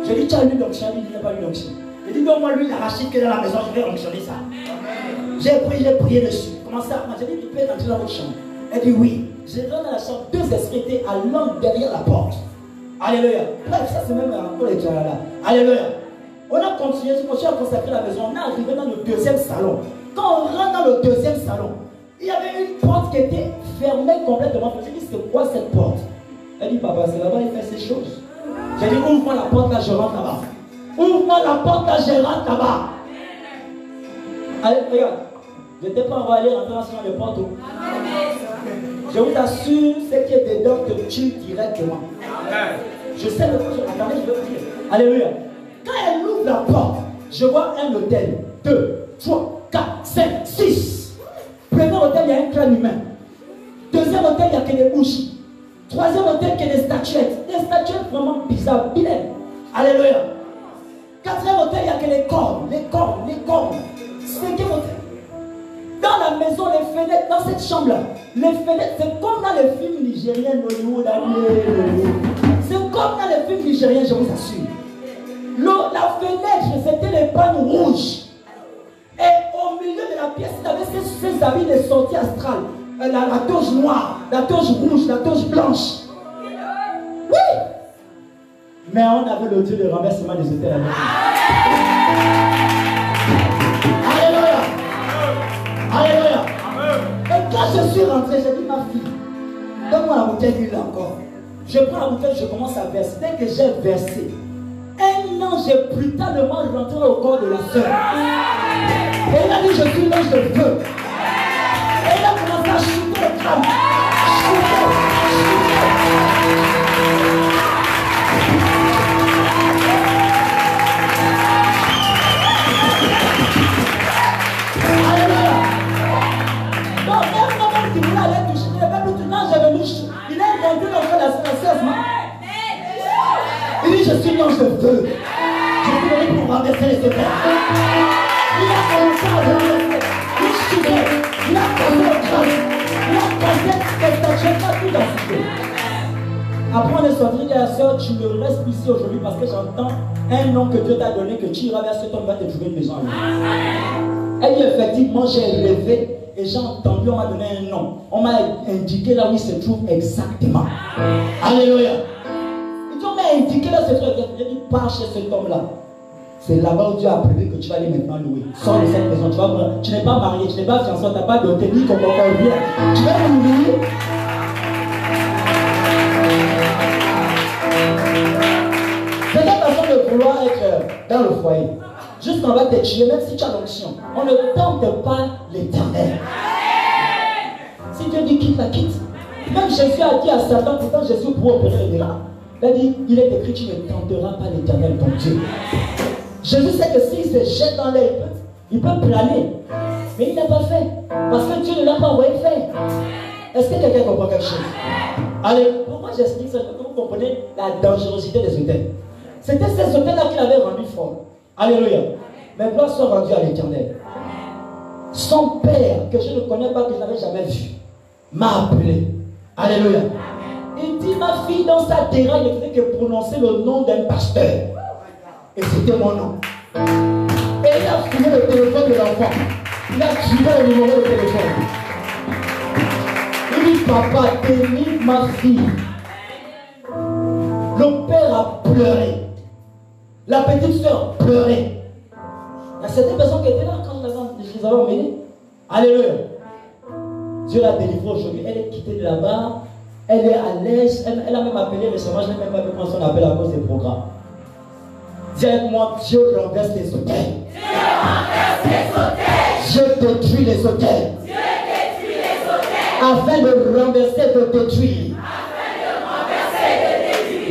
A: J'ai dit, tu as lu l'onction, il n'a pas lu l'onction. J'ai dit, donne-moi lui l'arachide qui est dans la maison, je vais onctionner ça. J'ai prié dessus. Comment ça? J'ai dit, tu peux rentrer dans votre chambre. Elle dit oui. Je rentre dans la chambre, 2 esprits étaient à l'angle derrière la porte. Alléluia. Bref, ça c'est même encore les gens là. Alléluia. On a continué à consacrer la maison. On est arrivé dans le 2e salon. Quand on rentre dans le 2e salon, il y avait une porte qui était fermée complètement. Je dis, c'est quoi cette porte? Elle dit, papa, c'est là-bas, il fait ces choses. J'ai dit, ouvre-moi la porte là, je rentre là-bas. Ouvre-moi la porte là, je rentre là-bas. Allez, regarde. Je n'étais pas envoyé rentrer dans le porte. Je vous assure, ce qui est dedans te tue directement. Je sais le projet. Attendez, je vais vous dire. Alléluia. Quand elle ouvre la porte, je vois un hôtel. 2, 3, 4, 5, 6. Premier hôtel, il y a un crâne humain. Deuxième hôtel, il n'y a que des bougies. Troisième hôtel qui est des statuettes. Des statuettes vraiment bizarres, vilaines. Alléluia. Quatrième hôtel, il n'y a que les cornes. Les cornes, les cornes. Cinquième hôtel. Dans la maison, les fenêtres, dans cette chambre-là, les fenêtres, c'est comme dans les films nigériens d'Hollywood. C'est comme dans les films nigériens, je vous assure. La fenêtre, c'était les pannes rouges. Et au milieu de la pièce, il y avait ces habits de sortie astrale. La toge noire, la toge rouge, la toge blanche. Oui! Mais on avait le Dieu de renversement des hôtels avec nous. Alléluia! Alléluia! Et quand je suis rentré, j'ai dit, ma fille, donne-moi la bouteille d'huile encore. Je prends la bouteille, je commence à verser. Dès que j'ai versé, un ange est brutalement rentré au corps de la sœur. Et il a dit, je suis l'ange de feu. Et il a commencé à chuter le crâne. Alléluia. Donc, même moment qui voulait aller toucher, il n'avait plus de l'ange est venu. Il a inventé l'enfant de la sœur. Il dit, je suis l'ange de feu. Je suis venu pour renverser les hôtels. Il a commencé à renverser. Il chutait. Il a cassé le crâne. Il a cassé les statuettes, pas tout dans ce jeu. Après on est sorti, il dit à la soeur, tu me restes ici aujourd'hui parce que j'entends un nom que Dieu t'a donné, que tu iras vers cet homme, va te trouver une maison. Elle dit effectivement, j'ai rêvé et j'ai entendu, on m'a donné un nom. On m'a indiqué là où il se trouve exactement. Alléluia. On m'a indiqué là, c'est très bien. Il dit, pars chez cet homme-là. C'est là-bas où Dieu a prévu que tu vas aller maintenant louer. Sors de cette maison. Tu n'es pas marié, tu n'es pas fiancé, tu n'as pas de ni qu'on va bien. Tu vas mourir. C'est la façon de vouloir être dans le foyer. Juste qu'on va te tuer, même si tu as l'onction. On ne tente pas l'Éternel. Si Dieu dit quitte, la quitte. Même Jésus a dit à Satan, pourtant Jésus pour opérer les miracles. Il a dit, il est écrit, tu ne tenteras pas l'Éternel ton Dieu. Jésus sait que s'il se jette dans l'air, il peut planer. Mais il n'a pas fait. Parce que Dieu ne l'a pas envoyé faire. Est-ce que quelqu'un comprend quelque chose? Allez, pourquoi j'explique ça? Pour que vous compreniez la dangerosité des hôtels. C'était ces hôtels-là qui l'avaient rendu fort. Alléluia. Mais gloire soit rendue à l'Éternel. Son père, que je ne connais pas, que je n'avais jamais vu, m'a appelé. Alléluia. Il dit, ma fille, dans sa terrasse, il ne faisait que prononcer le nom d'un pasteur. Et c'était mon nom. Et il a fumé le téléphone de l'enfant. Il a tué le numéro de téléphone. Il dit, papa, délivre ma fille. Le père a pleuré. La petite soeur pleurait. Il y a certaines personnes qui étaient là quand je les avais emmenées. Alléluia. Dieu l'a délivrée aujourd'hui. Elle est quittée de là-bas. Elle est à l'aise. Elle a même appelé récemment. Je n'ai même pas pu prendre son appel à cause des programmes. Dis avec moi, Dieu renverse les hôtels. Dieu détruit les hôtels. Afin de renverser, de détruire.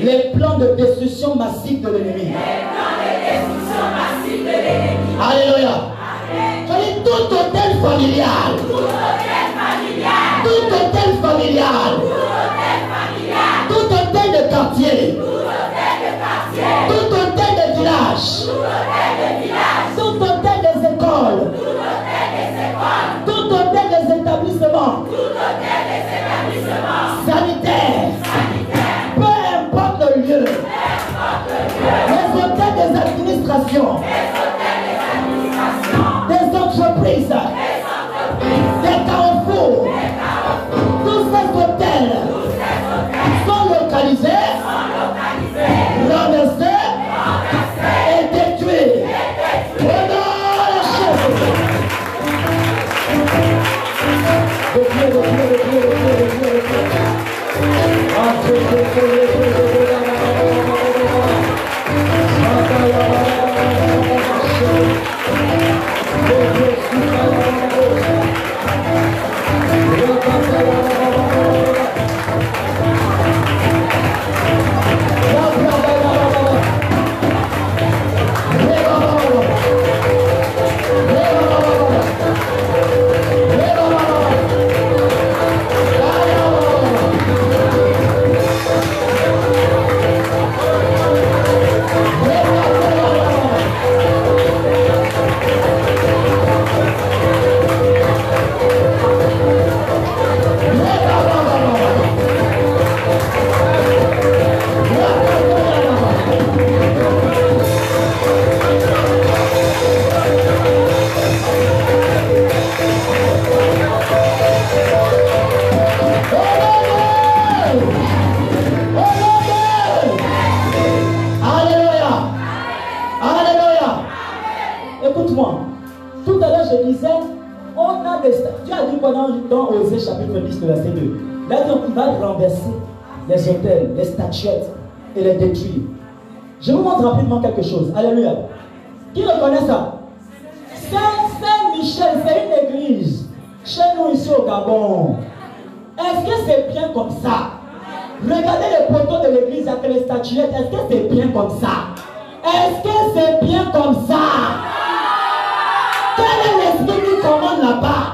A: Les plans de destruction massive de l'ennemi. Alléluia. Je dis tout hôtel familial. Tout hôtel familial. Tout hôtel de quartier. Tout hôtel de village. Tout hôtel des écoles. Tout hôtel des établissements. Sanitaires. Peu importe le lieu. Les hôtels des administrations. Des entreprises. Des carrefours. Tous ces hôtels sont localisés, renversés et détruits. Au nom de la chef. dans Osée chapitre 10, le verset 2. Là, donc, il va renverser les autels, les statuettes et les détruire. Je vous montre rapidement quelque chose. Alléluia. Qui reconnaît ça? Saint-Michel, c'est une église. Chez nous, ici au Gabon. Est-ce que c'est bien comme ça? Regardez les poteaux de l'église avec les statuettes. Est-ce que c'est bien comme ça? Est-ce que c'est bien comme ça? Quel est l'esprit qui commande là-bas?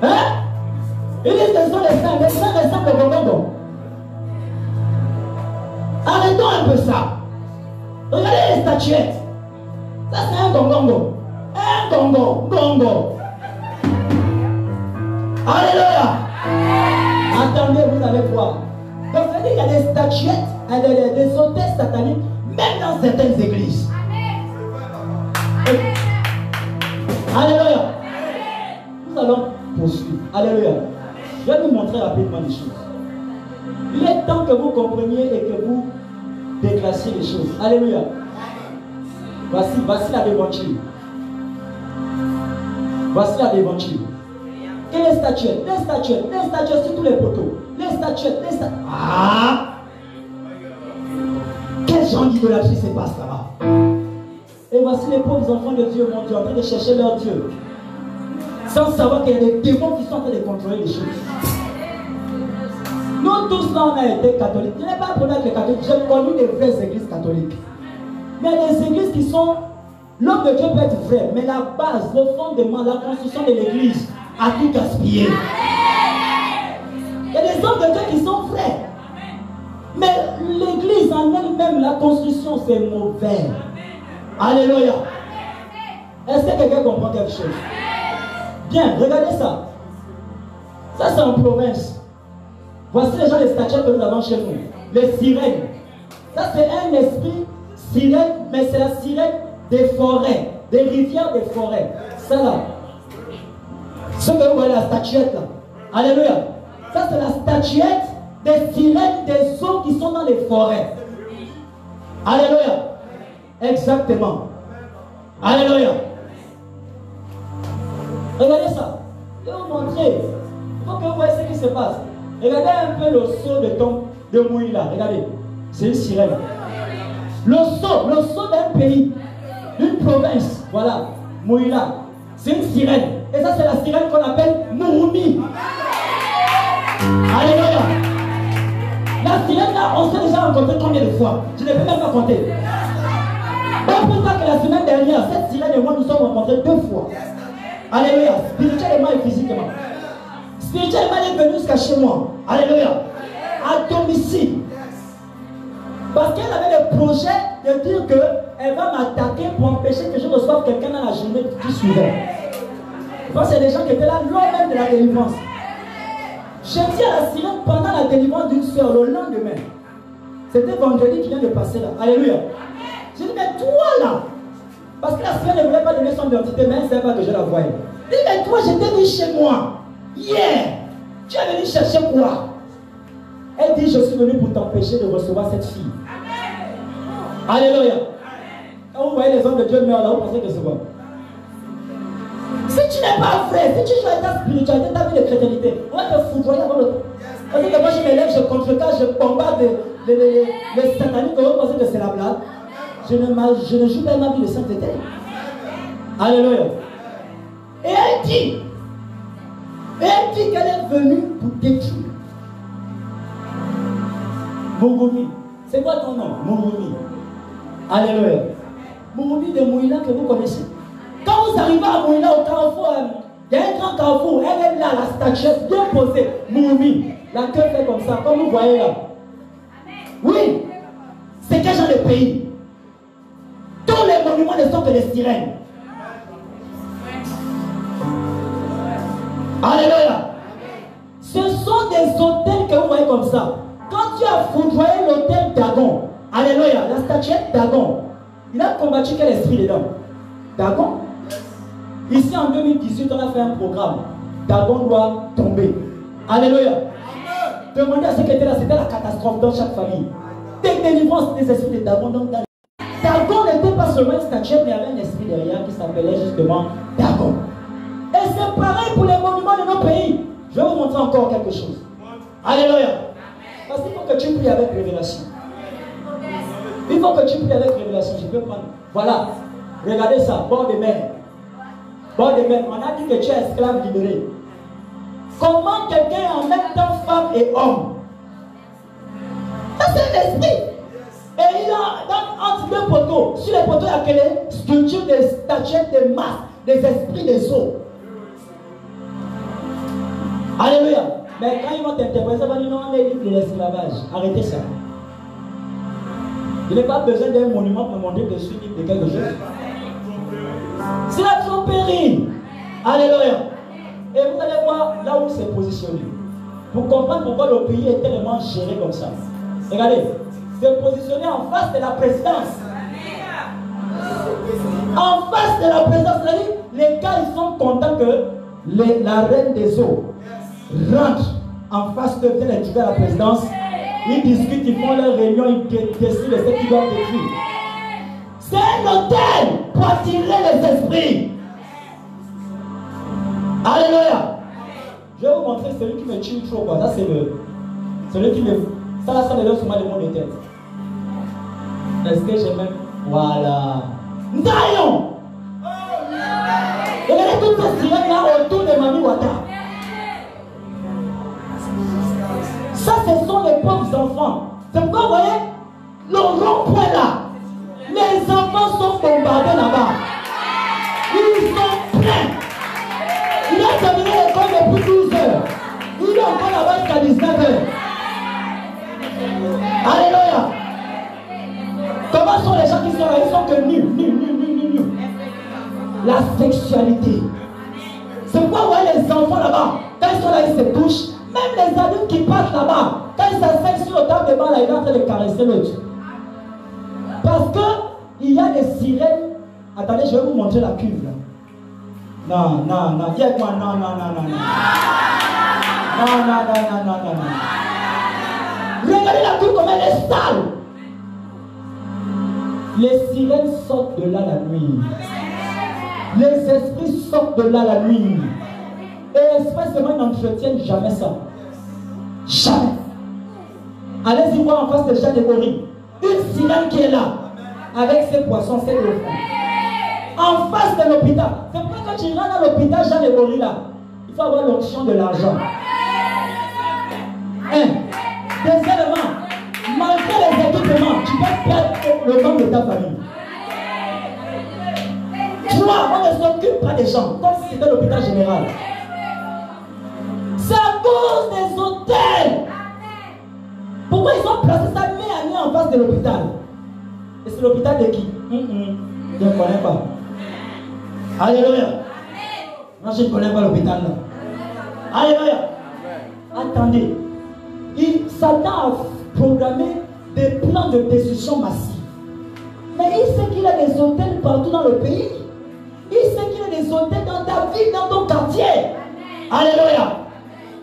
A: Hein? Ils disent que ce sont les saints ressemblent au Congo. Arrêtons un peu ça. Regardez les statuettes. Ça c'est un gongongo. Un gongo. Alléluia. Attendez, vous allez voir. Donc, il y a des statuettes, des autels sataniques, même dans certaines églises. Alléluia. Nous allons poursuivre. Alléluia. Je vais vous montrer rapidement les choses. Il est temps que vous compreniez et que vous déclassiez les choses. Alléluia. Voici la devanture. Voici la devanture. Et les statuettes sur tous les poteaux. Les statuettes. Ah! Quel genre d'idolâtrie se passe là-bas? Et voici les pauvres enfants de Dieu, mon Dieu, en train de chercher leur Dieu. Sans savoir qu'il y a des démons qui sont en train de contrôler les choses. Nous tous là, on a été catholiques. Je n'ai pas un problème avec les catholiques. J'ai connu des vraies églises catholiques. Mais il y a des églises qui sont... L'homme de Dieu peut être vrai, mais la base, le fondement, la construction de l'église a tout gaspillé. Il y a des hommes de Dieu qui sont vrais. Mais l'église en elle-même, la construction, c'est mauvais. Alléluia. Est-ce que quelqu'un comprend quelque chose? Bien, regardez ça. Ça, c'est en province. Voici les gens des statuettes que nous avons chez nous. Les sirènes. Ça, c'est un esprit sirène, mais c'est la sirène des forêts, des rivières, des forêts. Ça là. Ce que vous voyez, la statuette là. Alléluia. Ça, c'est la statuette des sirènes des eaux qui sont dans les forêts. Alléluia. Exactement. Alléluia. Regardez ça. Je vais vous montrer. Il faut que vous voyez ce qui se passe. Regardez un peu le seau de Mouila. Regardez. C'est une sirène. Le seau d'un pays, d'une province. Voilà. Mouila. C'est une sirène. Et ça, c'est la sirène qu'on appelle Mouroumi. Alléluia. La sirène là, on s'est déjà rencontré combien de fois? Je ne peux même pas compter. Pas plus tard que la semaine dernière, cette sirène et moi nous sommes rencontrés 2 fois. Alléluia. Spirituellement et physiquement. Spirituellement, elle est venue jusqu'à chez moi. Alléluia. À domicile. Parce qu'elle avait le projet de dire qu'elle va m'attaquer pour empêcher que je reçoive quelqu'un dans la journée qui suivait. Parce qu'il y a des gens qui étaient là lors même de la délivrance. J'ai dit à la sirène pendant la délivrance d'une soeur le lendemain. C'était vendredi qui vient de passer là. Alléluia. J'ai dit, mais toi là, parce que la sirène ne voulait pas donner son identité, mais elle ne savait pas que je la voyais. J'ai dit, mais toi, j'étais venu chez moi. Hier, tu es venu chercher quoi? Elle dit, je suis venu pour t'empêcher de recevoir cette fille. Alléluia. Quand vous voyez les hommes de Dieu meurent là, vous pensez que c'est quoi? Si tu n'es pas vrai, si tu joues à ta spiritualité, ta vie de chrétienté, on va te foudroyer avant le temps. Parce que moi je m'élève, je contrecarre, je bombarde les sataniques, vous pensez que c'est la blague. Je ne joue pas ma vie de sainteté. Alléluia. Et elle dit qu'elle est venue pour détruire. Mouroumi. C'est quoi ton nom? Mouroumi. Alléluia. Mouroumi de Mouila que vous connaissez. Quand vous arrivez à Mouila au carrefour, il y a un grand carrefour, elle est là, la statuette bien posée. Mouroumi. La queue fait comme ça, comme vous voyez là. Oui. C'est quel genre de pays? Tous les monuments ne sont que des sirènes. Alléluia. Ce sont des hôtels que vous voyez comme ça. Quand tu as foudroyé l'hôtel Dagon, alléluia, la statuette Dagon, il a combattu quel esprit dedans? Dagon. Ici en 2018, on a fait un programme. Dagon doit tomber. Alléluia. Demandez à ceux qui étaient là, c'était la catastrophe dans chaque famille. Des délivrances des esprits de Dagon. Donc, Dagon n'était pas seulement une statuette, mais il y avait un esprit derrière qui s'appelait justement Dagon. Et c'est pareil pour les monuments de nos pays. Je vais vous montrer encore quelque chose. Alléluia. Parce qu'il faut que tu pries avec révélation. Il faut que tu pries avec révélation. Je peux prendre. Voilà. Regardez ça. Bord de mer. Bord de mer. On a dit que tu es esclave libéré. Comment quelqu'un est en même temps femme et homme? Ça c'est un esprit. Et il a entre deux poteaux. Sur les poteaux, il y a quelle sculpture des statuettes, des masques, des esprits, des eaux. Alléluia. Mais quand ils vont t'interpréter, ils vont dire non, on est libre de l'esclavage. Arrêtez ça. Il n'y a pas besoin d'un monument pour montrer que je suis libre de quelque chose. C'est la tromperie. Alléluia. Et vous allez voir là où c'est positionné. Pour comprendre pourquoi le pays est tellement géré comme ça. Regardez, c'est positionné en face de la présidence. En face de la présidence, c'est-à-dire, les gars, ils sont contents que la reine des eaux rentre en face de les trouver à la présidence. Ils discutent, ils font leur réunion, ils décident de ce qu'ils doivent décrire. C'est un hôtel pour attirer les esprits. Alléluia. Je vais vous montrer celui qui me tue trop. Quoi. Ça, c'est celui qui me. Ça me donne souvent le mot de tête. Est-ce que j'ai même. Voilà. Ndayon. Regardez toutes ces sirènes là autour de Mami Wata. Ça, ce sont les pauvres enfants. C'est pourquoi vous voyez le rond-point là. Les enfants sont bombardés là-bas. Ils sont pleins. Il a terminé l'école depuis 12 heures. Il est encore là-bas jusqu'à 19 heures. Alléluia. Comment sont les gens qui sont là? Ils sont que nus. La sexualité. C'est pourquoi vous voyez les enfants là-bas. Quand ils sont là, ils se touchent. Même les adultes qui passent là-bas, quand ils s'asseyent sur le table de bain, là, ils sont en train de caresser l'autre. Parce qu'il y a des sirènes. Attendez, je vais vous montrer la cuve là. Non. Dis avec moi, non. Non. Regardez la cuve comme elle est sale. Les sirènes sortent de là la nuit. Les esprits sortent de là la nuit. Et expressément, ils n'entretiennent jamais ça. Jamais. Allez-y voir en face de Jean de Bory. Une sirène qui est là, avec ses poissons, ses dauphins. En face de l'hôpital. C'est pourquoi quand tu rentres dans l'hôpital Jean de Bory là, il faut avoir l'onction de l'argent. Deuxièmement, malgré les équipements, tu peux perdre le nom de ta famille. 3, on ne s'occupe pas des gens, comme si c'était l'hôpital général. C'est à cause des hôtels. Pourquoi ils ont placé ça nez à nez en face de l'hôpital? Et c'est l'hôpital de qui? Je ne connais pas. Alléluia. Moi je ne connais pas l'hôpital là. Alléluia. Attendez. Satan a programmé des plans de destruction massive. Mais il sait qu'il y a des hôtels partout dans le pays. Il sait qu'il y a des hôtels dans ta ville, dans ton quartier. Alléluia.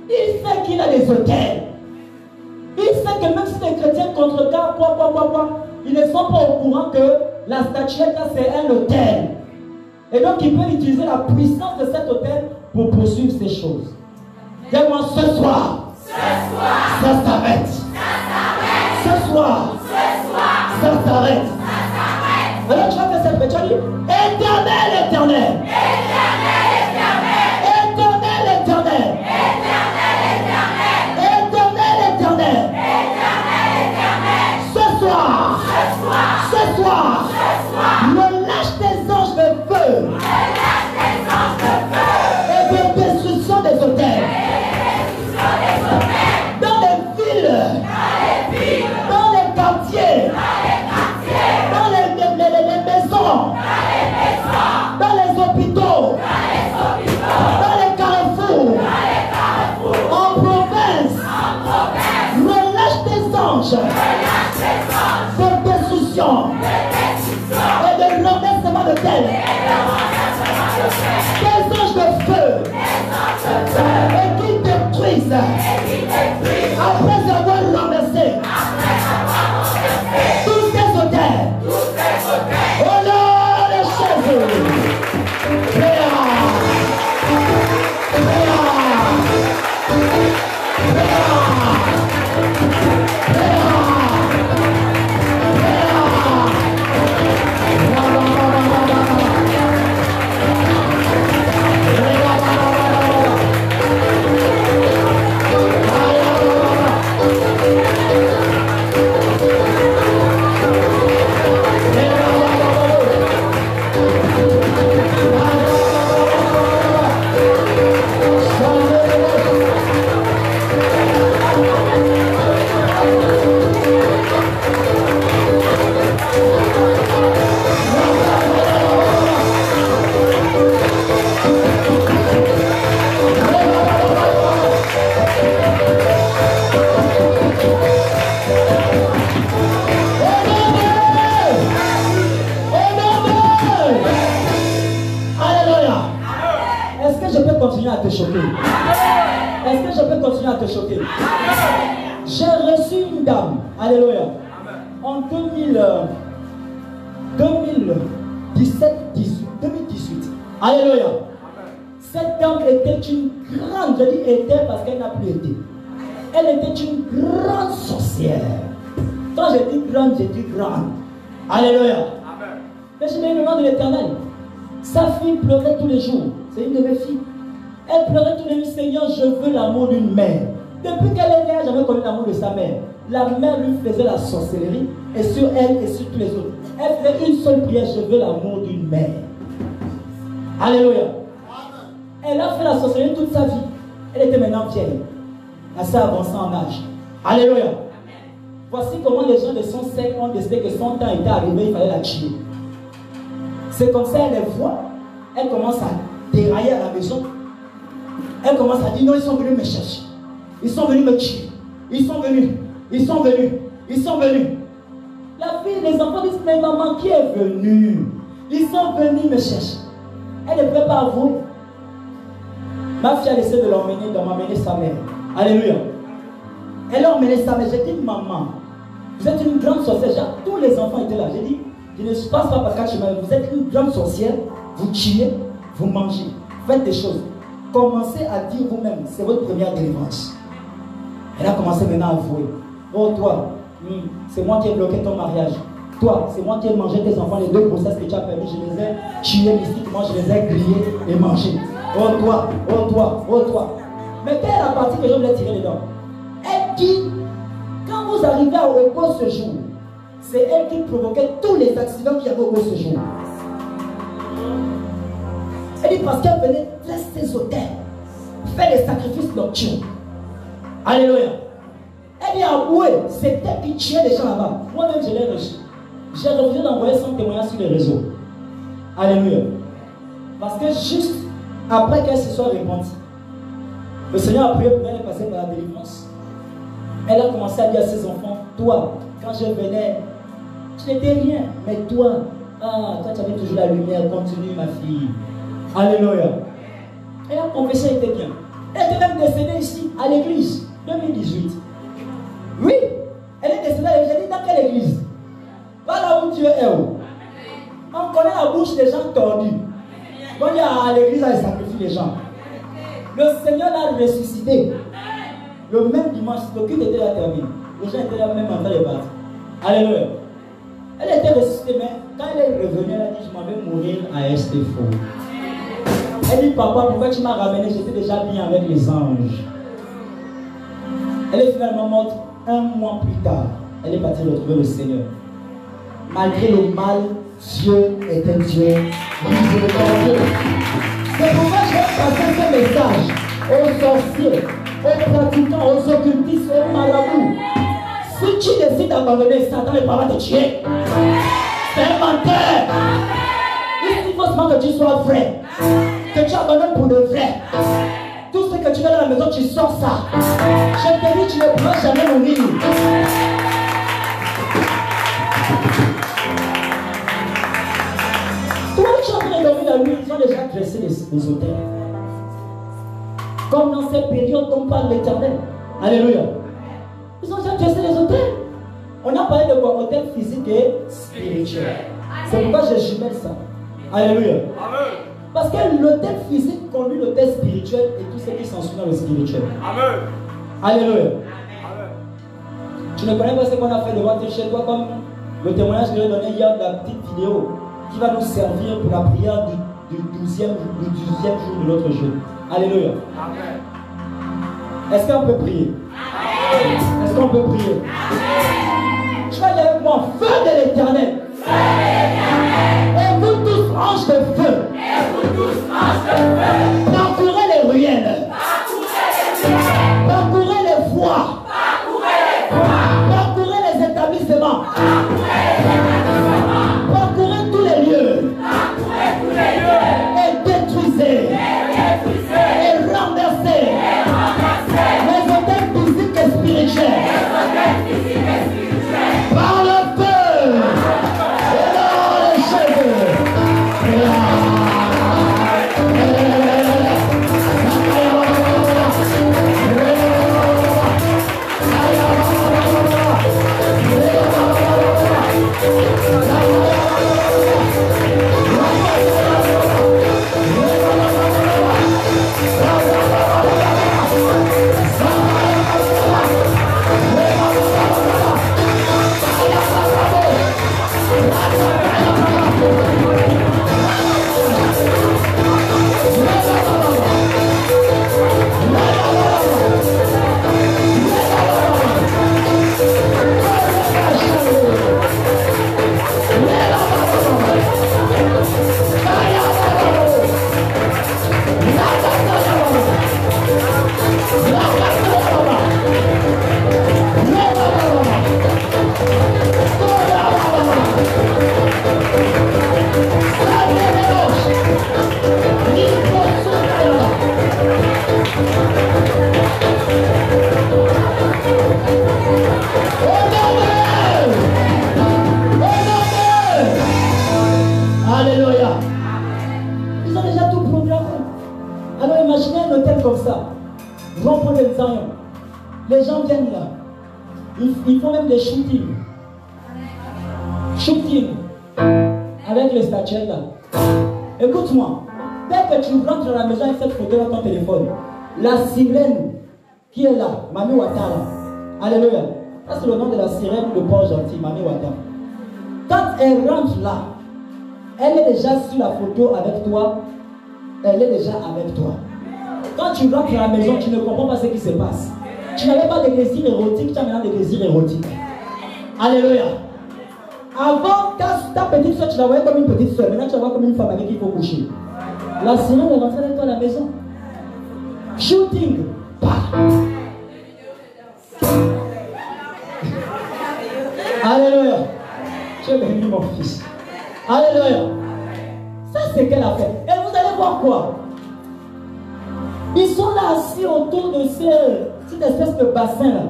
A: Il sait qu'il y a des hôtels. Il sait que même si les chrétiens contrecarrent, ils ne sont pas au courant que la statuette là c'est un hôtel. Et donc il peut utiliser la puissance de cet hôtel pour poursuivre ces choses. Dis-moi ce soir. Ça s'arrête. Ce soir. Ça s'arrête. Alors tu vas faire cette prière. Tu vas dire Éternel, éternel. Ce soir, relâche tes anges de feu et de destruction des hôtels. Dans les villes, dans les quartiers, dans les maisons, dans les hôpitaux, dans les carrefours, en province, relâche tes anges de destruction et de renversement de terre. Des anges de feu et qui détruisent après avoir renversé tous tes hôtels. Oh là, les chaises. Est-ce que je peux continuer à te choquer? Est-ce que je peux continuer à te choquer? J'ai reçu une dame, alléluia, en 2018, alléluia. Cette dame était une grande, je dis était parce qu'elle n'a plus été. Elle était une grande sorcière. Quand je dis grande, je dis grande. Alléluia. Mais je mets le nom de l'Éternel. Sa fille pleurait tous les jours. C'est une de mes filles. Elle pleurait tous les jours. Seigneur, je veux l'amour d'une mère. Depuis qu'elle est née, elle n'a jamais connu l'amour de sa mère. La mère lui faisait la sorcellerie. Et sur elle et sur tous les autres. Elle faisait une seule prière. Je veux l'amour d'une mère. Alléluia. Elle a fait la sorcellerie toute sa vie. Elle était maintenant vieille. Assez avancée en âge. Alléluia. Voici comment les gens de son siècle ont décidé que son temps était arrivé, il fallait la tuer. C'est comme ça, elle les voit. Elle commence à dérailler à la maison. Elle commence à dire non, ils sont venus me chercher. Ils sont venus me tuer. Ils sont venus. Ils sont venus. Ils sont venus. La fille, les enfants disent mais maman, qui est venue? Ils sont venus me chercher. Elle ne peut pas avouer. Ma fille a essayé de m'emmener sa mère. Alléluia. Elle a emmené sa mère. J'ai dit maman, vous êtes une grande sorcière. Tous les enfants étaient là. J'ai dit, je ne passe pas par 4 chemins. Vous êtes une grande sorcière. Vous tuez, vous mangez. Faites des choses. Commencez à dire vous-même. C'est votre première délivrance. Elle a commencé maintenant à avouer. Oh toi, c'est moi qui ai bloqué ton mariage. Toi, c'est moi qui ai mangé tes enfants. Les 2 grossesses que tu as permis, je les ai tués mystiquement. Je les ai grillés et mangés. Oh toi, oh toi, oh toi. Mais quelle est la partie que je voulais tirer dedans? Elle dit, quand vous arrivez au repos ce jour, c'est elle qui provoquait tous les accidents qu'il y avait au repos ce jour. Elle dit parce qu'elle venait dresser ses autels, faire des sacrifices nocturnes. Alléluia. Elle dit avoué, c'est elle qui tuait les gens là-bas. Moi-même je l'ai reçu. J'ai refusé d'envoyer son témoignage sur les réseaux. Alléluia. Parce que juste après qu'elle se soit repentie, le Seigneur a prié pour elle passer par la délivrance. Elle a commencé à dire à ses enfants, toi, quand je venais, tu n'étais rien, mais toi, toi tu avais toujours la lumière, continue ma fille. Alléluia. Elle a confessé, elle était bien. Elle était même décédée ici, à l'église, 2018. Oui, elle est décédée, j'ai dit dans quelle église? Va là où Dieu est. On connaît la bouche des gens tordus. Quand il y a à l'église, elle sacrifie les gens. Le Seigneur l'a ressuscité. Le même dimanche, le culte était là terminé. Les gens étaient là même en train de battre. Alléluia. Elle était ressuscitée, mais quand elle est revenue, elle a dit, je m'en vais mourir à Estéphon. Elle dit, papa, pourquoi tu m'as ramené? J'étais déjà bien avec les anges. Elle est finalement morte 1 mois plus tard. Elle est partie retrouver le Seigneur. Malgré le mal, Dieu est un Dieu miséricordieux. C'est pourquoi je vais passer ce message aux sorciers, aux pratiquants, aux occultistes, aux marabouts. Si tu décides d'abandonner Satan, il va te tuer. C'est un menteur. Il faut seulement que tu sois vrai. Que tu abandonnes pour de vrai. Tout ce que tu fais dans la maison, tu sors ça. Je te dis, tu ne pourras jamais mourir. Toi, tu es en train de dormir la nuit, ils ont déjà dressé les autels. Comme dans cette période dont parle l'Éternel. Alléluia. Ils ont déjà dressé les autels. On a parlé de quoi? Hôtel physique et spirituel. C'est pourquoi je jumelle ça. Alléluia. Parce que l'hôtel physique conduit l'hôtel spirituel et tout ce qui s'ensuit dans le spirituel. Amen. Alléluia. Amen. Tu ne connais pas ce qu'on a fait devant chez toi, comme le témoignage que j'ai donné hier de la petite vidéo qui va nous servir pour la prière du 12e jour de notre jeûne. Alléluia. Amen. Est-ce qu'on peut prier? Amen. Est-ce qu'on peut prier? Amen. Tu vas dire avec moi, feu de l'Éternel. Et vous tous, anges de feu. Parcourez les ruelles. Parcourez les voies. Parcourez les établissements. Parcourez tous les lieux. Et détruisez. Et renversez les hôtels physiques et spirituels. Par le feu. Et dans les cheveux. imaginez un hôtel comme ça. Rompre les temps. Les gens viennent là. Ils font même des shootings. Shooting. Avec les statuettes là. Écoute-moi. Dès que tu rentres dans la maison avec cette photo dans ton téléphone, la sirène qui est là, Mami Ouattara. Alléluia. Ça c'est le nom de la sirène de Port-Gentil, Mami Ouattara. Quand elle rentre là, elle est déjà sur la photo avec toi. Elle est déjà avec toi. Quand tu rentres à la maison, tu ne comprends pas ce qui se passe. Tu n'avais pas de désirs érotiques, tu as maintenant des désirs érotiques. Alléluia. Avant, ta petite soeur, tu la voyais comme une petite soeur. Maintenant, tu la vois comme une femme avec qui il faut coucher. La sirène est rentrée avec toi à la maison. Shooting. Bah. Alléluia. Tu es béni, mon fils. Alléluia. Ça, c'est qu'elle a fait. Et vous allez voir quoi? Ils sont là assis autour de cette espèce de bassin là.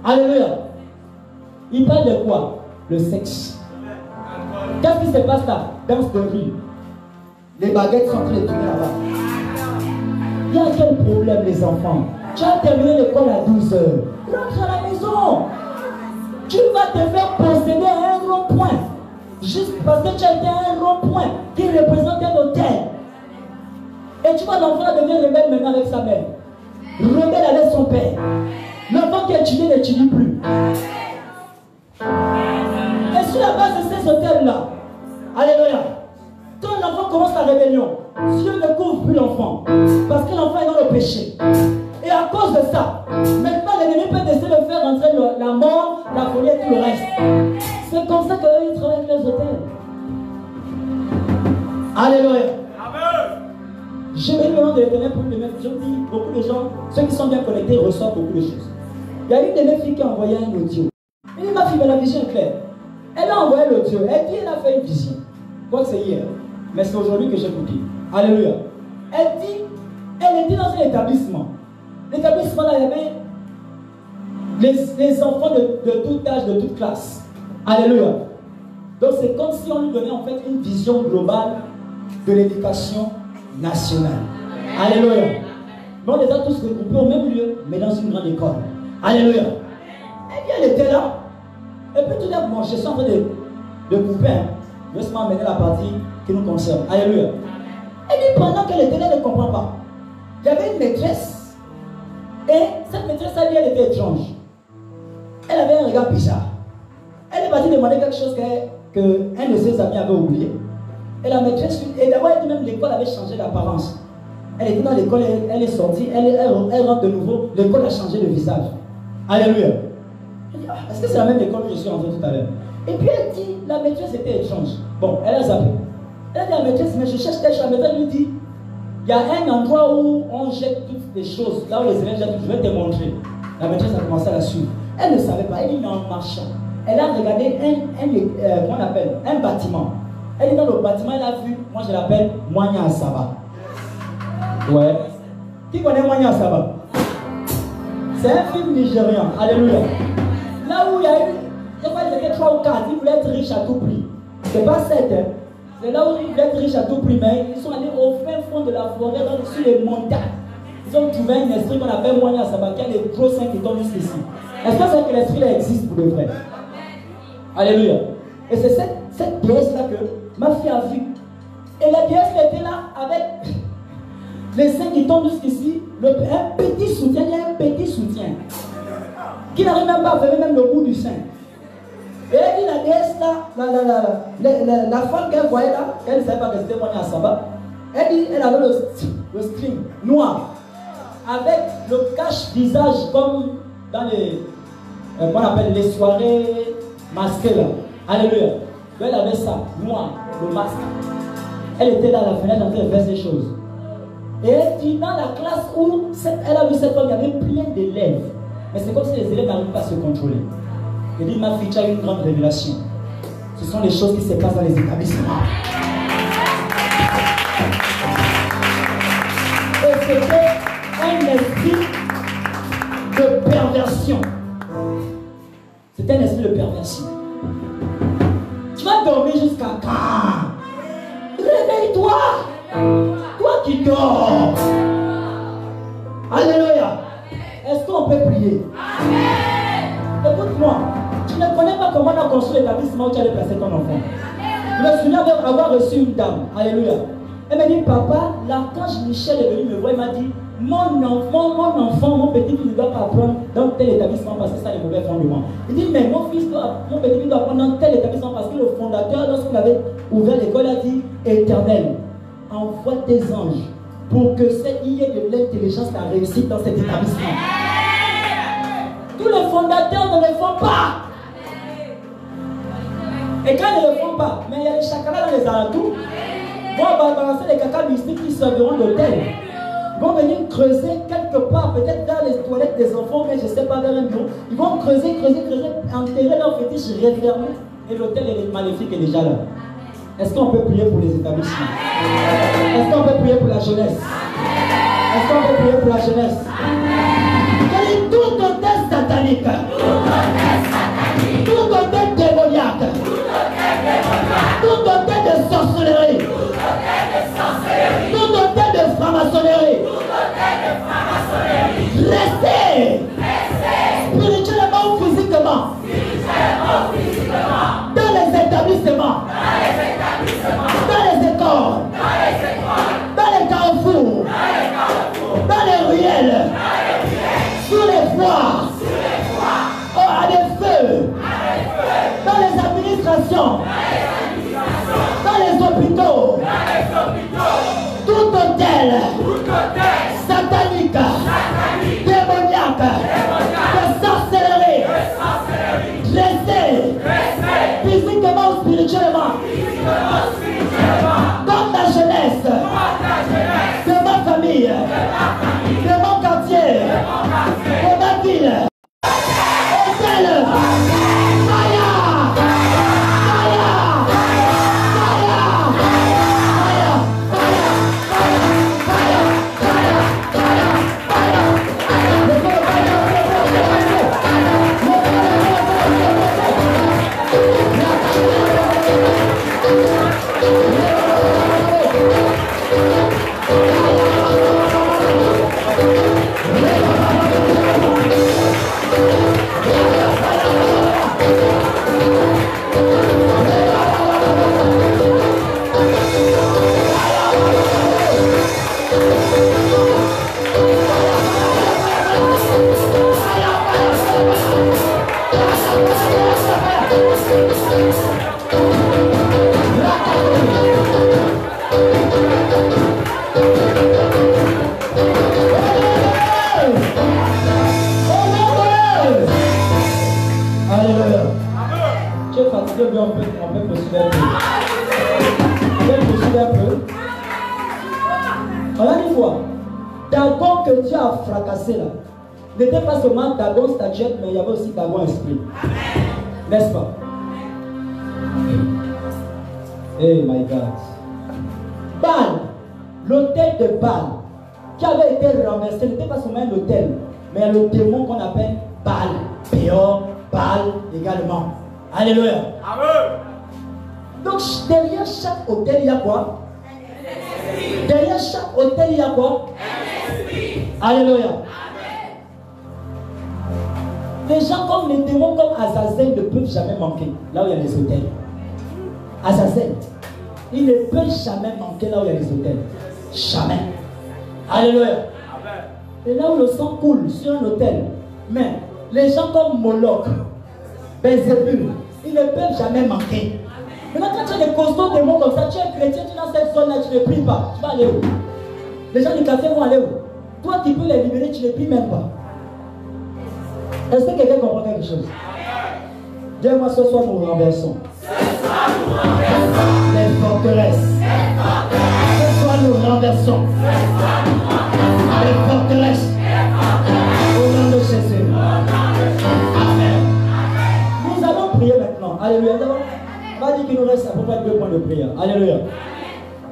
A: Alléluia. Ils parlent de quoi? Le sexe. Qu'est-ce qui se passe là? Danse de rue. Les baguettes sont en train de tourner là-bas. Il y a quel problème, les enfants? Tu as terminé l'école à 12 h. Rentre à la maison. Tu vas te faire posséder à un rond-point. Juste parce que tu as été à un rond-point qui représente un hôtel. Et tu vois, l'enfant devient rebelle maintenant avec sa mère. Rebelle avec son père. L'enfant qui étudie n'étudie plus. Et sur la base de ces hôtels-là, alléluia, quand l'enfant commence la rébellion, Dieu ne couvre plus l'enfant. Parce que l'enfant est dans le péché. Et à cause de ça, maintenant l'ennemi peut essayer de faire entrer la mort, la folie et tout le reste. C'est comme ça qu'eux, ils travaillent avec les hôtels. Alléluia. Je vais le nom de l'Éternel pour une de mes filles. Je dis, beaucoup de gens, ceux qui sont bien connectés, reçoivent beaucoup de choses. Il y a une de mes filles qui a envoyé un audio. Elle dit, ma fille, mais la vision est claire. Elle a envoyé l'audio. Elle dit, elle a fait une vision. Je crois que c'est hier. Mais c'est aujourd'hui que j'ai écouté. Alléluia. Elle dit, elle était dans un établissement. L'établissement là, il y avait les enfants de tout âge, de toute classe. Alléluia. Donc c'est comme si on lui donnait en fait une vision globale de l'éducation nationale. Alléluia. Mais on les a tous regroupés au même lieu, mais dans une grande école. Alléluia. Et bien elle était là. Et puis tout d'un coup, je suis en train de couper. Juste m'amener la partie qui nous concerne. Alléluia. Et puis pendant qu'elle était là, elle ne comprend pas. Il y avait une maîtresse. Et cette maîtresse, elle était étrange. Elle avait un regard bizarre. Elle est partie demander quelque chose qu'un de ses amis avait oublié. Et la maîtresse, et d'abord, elle dit même l'école avait changé d'apparence. Elle était dans l'école, elle est sortie, elle rentre de nouveau, l'école a changé de visage. Alléluia. Elle dit, est-ce que c'est la même école que je suis rentré tout à l'heure? Et puis elle dit, la maîtresse était étrange. Bon, elle a zappé. Elle a dit à la maîtresse, mais je cherche quelque chose. La maîtresse lui dit, il y a un endroit où on jette toutes les choses, là où les élèves jettent, je vais te montrer. La maîtresse a commencé à la suivre. Elle ne savait pas, elle dit, mais en marchant. Elle a regardé comment on appelle, un bâtiment. Elle est dans le bâtiment, elle a vu, moi je l'appelle Moigna Asaba. Ouais. Qui connaît Moigna Asaba? C'est un film nigérien. Alléluia. Là où il y a eu, je crois qu'ils étaient 3 ou 4, ils voulaient être riches à tout prix. C'est pas 7, hein. C'est là où ils voulaient être riches à tout prix, mais ils sont allés au fin fond de la forêt, sur les montagnes. Ils ont trouvé un esprit qu'on appelle Moigna Asaba, qui a des gros seins qui tombent jusqu'ici. Est-ce que c'est que l'esprit là existe pour de vrai? Alléluia. Et c'est cette déesse-là que ma fille a vue. Et la déesse était là avec les seins qui tombent jusqu'ici, un petit soutien, il y a un petit soutien. Qui n'arrive même pas à fermer même le bout du sein. Et elle dit la déesse là, la femme qu'elle voyait là, elle ne savait pas que c'était Moigna Asaba. Elle dit, elle avait le string noir, avec le cache-visage comme dans les, qu'on appelle les soirées masquées là. Alléluia. Elle avait ça, noir, le masque. Elle était là à la fenêtre en train de faire ces choses. Et elle dit, dans la classe où elle a vu cette femme, il y avait plein d'élèves. Mais c'est comme si les élèves n'arrivent pas à se contrôler. Elle dit, ma fille, tu as une grande révélation. Ce sont les choses qui se passent dans les établissements. Et c'était un esprit de perversion. C'était un esprit de perversion. Tu vas dormir jusqu'à quand? Réveille-toi! Toi qui dors! qu'on peut prier? Écoute-moi, tu ne connais pas comment on a construit l'établissement où tu allais placer ton enfant. Je me souviens avoir reçu une dame. Alléluia. Elle m'a dit, papa, l'archange Michel est venu me voir. Il m'a dit, mon enfant, mon petit-fils ne doit pas apprendre dans tel établissement parce que ça a des mauvais fondements. Il dit, mais mon petit-fils doit apprendre dans tel établissement parce que le fondateur, lorsqu'il avait ouvert l'école, a dit, Éternel, envoie tes anges pour que il y ait de l'intelligence, la réussite dans cet établissement. Tous les fondateurs ne le font pas. Et quand ils ne le font pas, mais il y a les chakalas dans les alentours. Vont balancer les caca mystiques qui serviront d'hôtel. Vont venir creuser quelque part, peut-être dans les toilettes des enfants, mais je ne sais pas, vers un bureau. Ils vont creuser, enterrer leur fétiche, refermer. Et l'hôtel maléfique est déjà là. Est-ce qu'on peut prier pour les établissements? Est-ce qu'on peut prier pour la jeunesse? Est-ce qu'on peut prier pour la jeunesse? Quel est tout hôtel satanique? Tout hôtel démoniaque? Tout hôtel de sorcellerie? Tout hôtel de franc-maçonnerie? Restez spirituellement ou physiquement dans les établissements, dans les écoles, dans les carrefours, dans les ruelles, sur les foires, à des feux, dans les administrations, dans les hôpitaux, tout hôtel satanique, démoniaque, de sorcellerie, dressé, physiquement ou spirituellement, comme la jeunesse, de ma famille, de mon quartier, de ma ville. Hôtel, on peut poursuivre un peu. On peut poursuivre un peu. Voilà une fois. Dagon que Dieu a fracassé là, n'était pas seulement Dagon statuette, mais il y avait aussi Dagon esprit. N'est-ce pas? Hey my God. Baal, l'autel de Baal, qui avait été renversé, n'était pas seulement un autel, mais le démon qu'on appelle Baal. Péor, Baal également. Alléluia. Amen. Donc derrière chaque hôtel, il y a quoi? Derrière chaque hôtel, il y a quoi? Alléluia. Amen. Les gens comme les démons, comme Azazel, ne peuvent jamais manquer là où il y a les hôtels. Azazel, il ne peut jamais manquer là où il y a les hôtels. Jamais. Alléluia. Amen. Et là où le sang coule sur un hôtel, mais les gens comme Moloch, Belzébul, ils ne peuvent jamais manquer. Maintenant, quand tu as des costauds démons comme ça, tu es chrétien, tu es dans cette zone-là, tu ne pries pas. Tu vas aller où? Les gens du quartier vont aller où? Toi, tu peux les libérer, tu ne pries même pas. Est-ce que quelqu'un comprend quelque chose? Dis-moi, ce soir, nous renversons. Les forteresses. Ce soir, nous renversons. Les forteresses. Au nom de Jésus. Amen. Nous allons prier maintenant. Alléluia. On va dire qu'il nous reste à peu près 2 points de prière. Alléluia.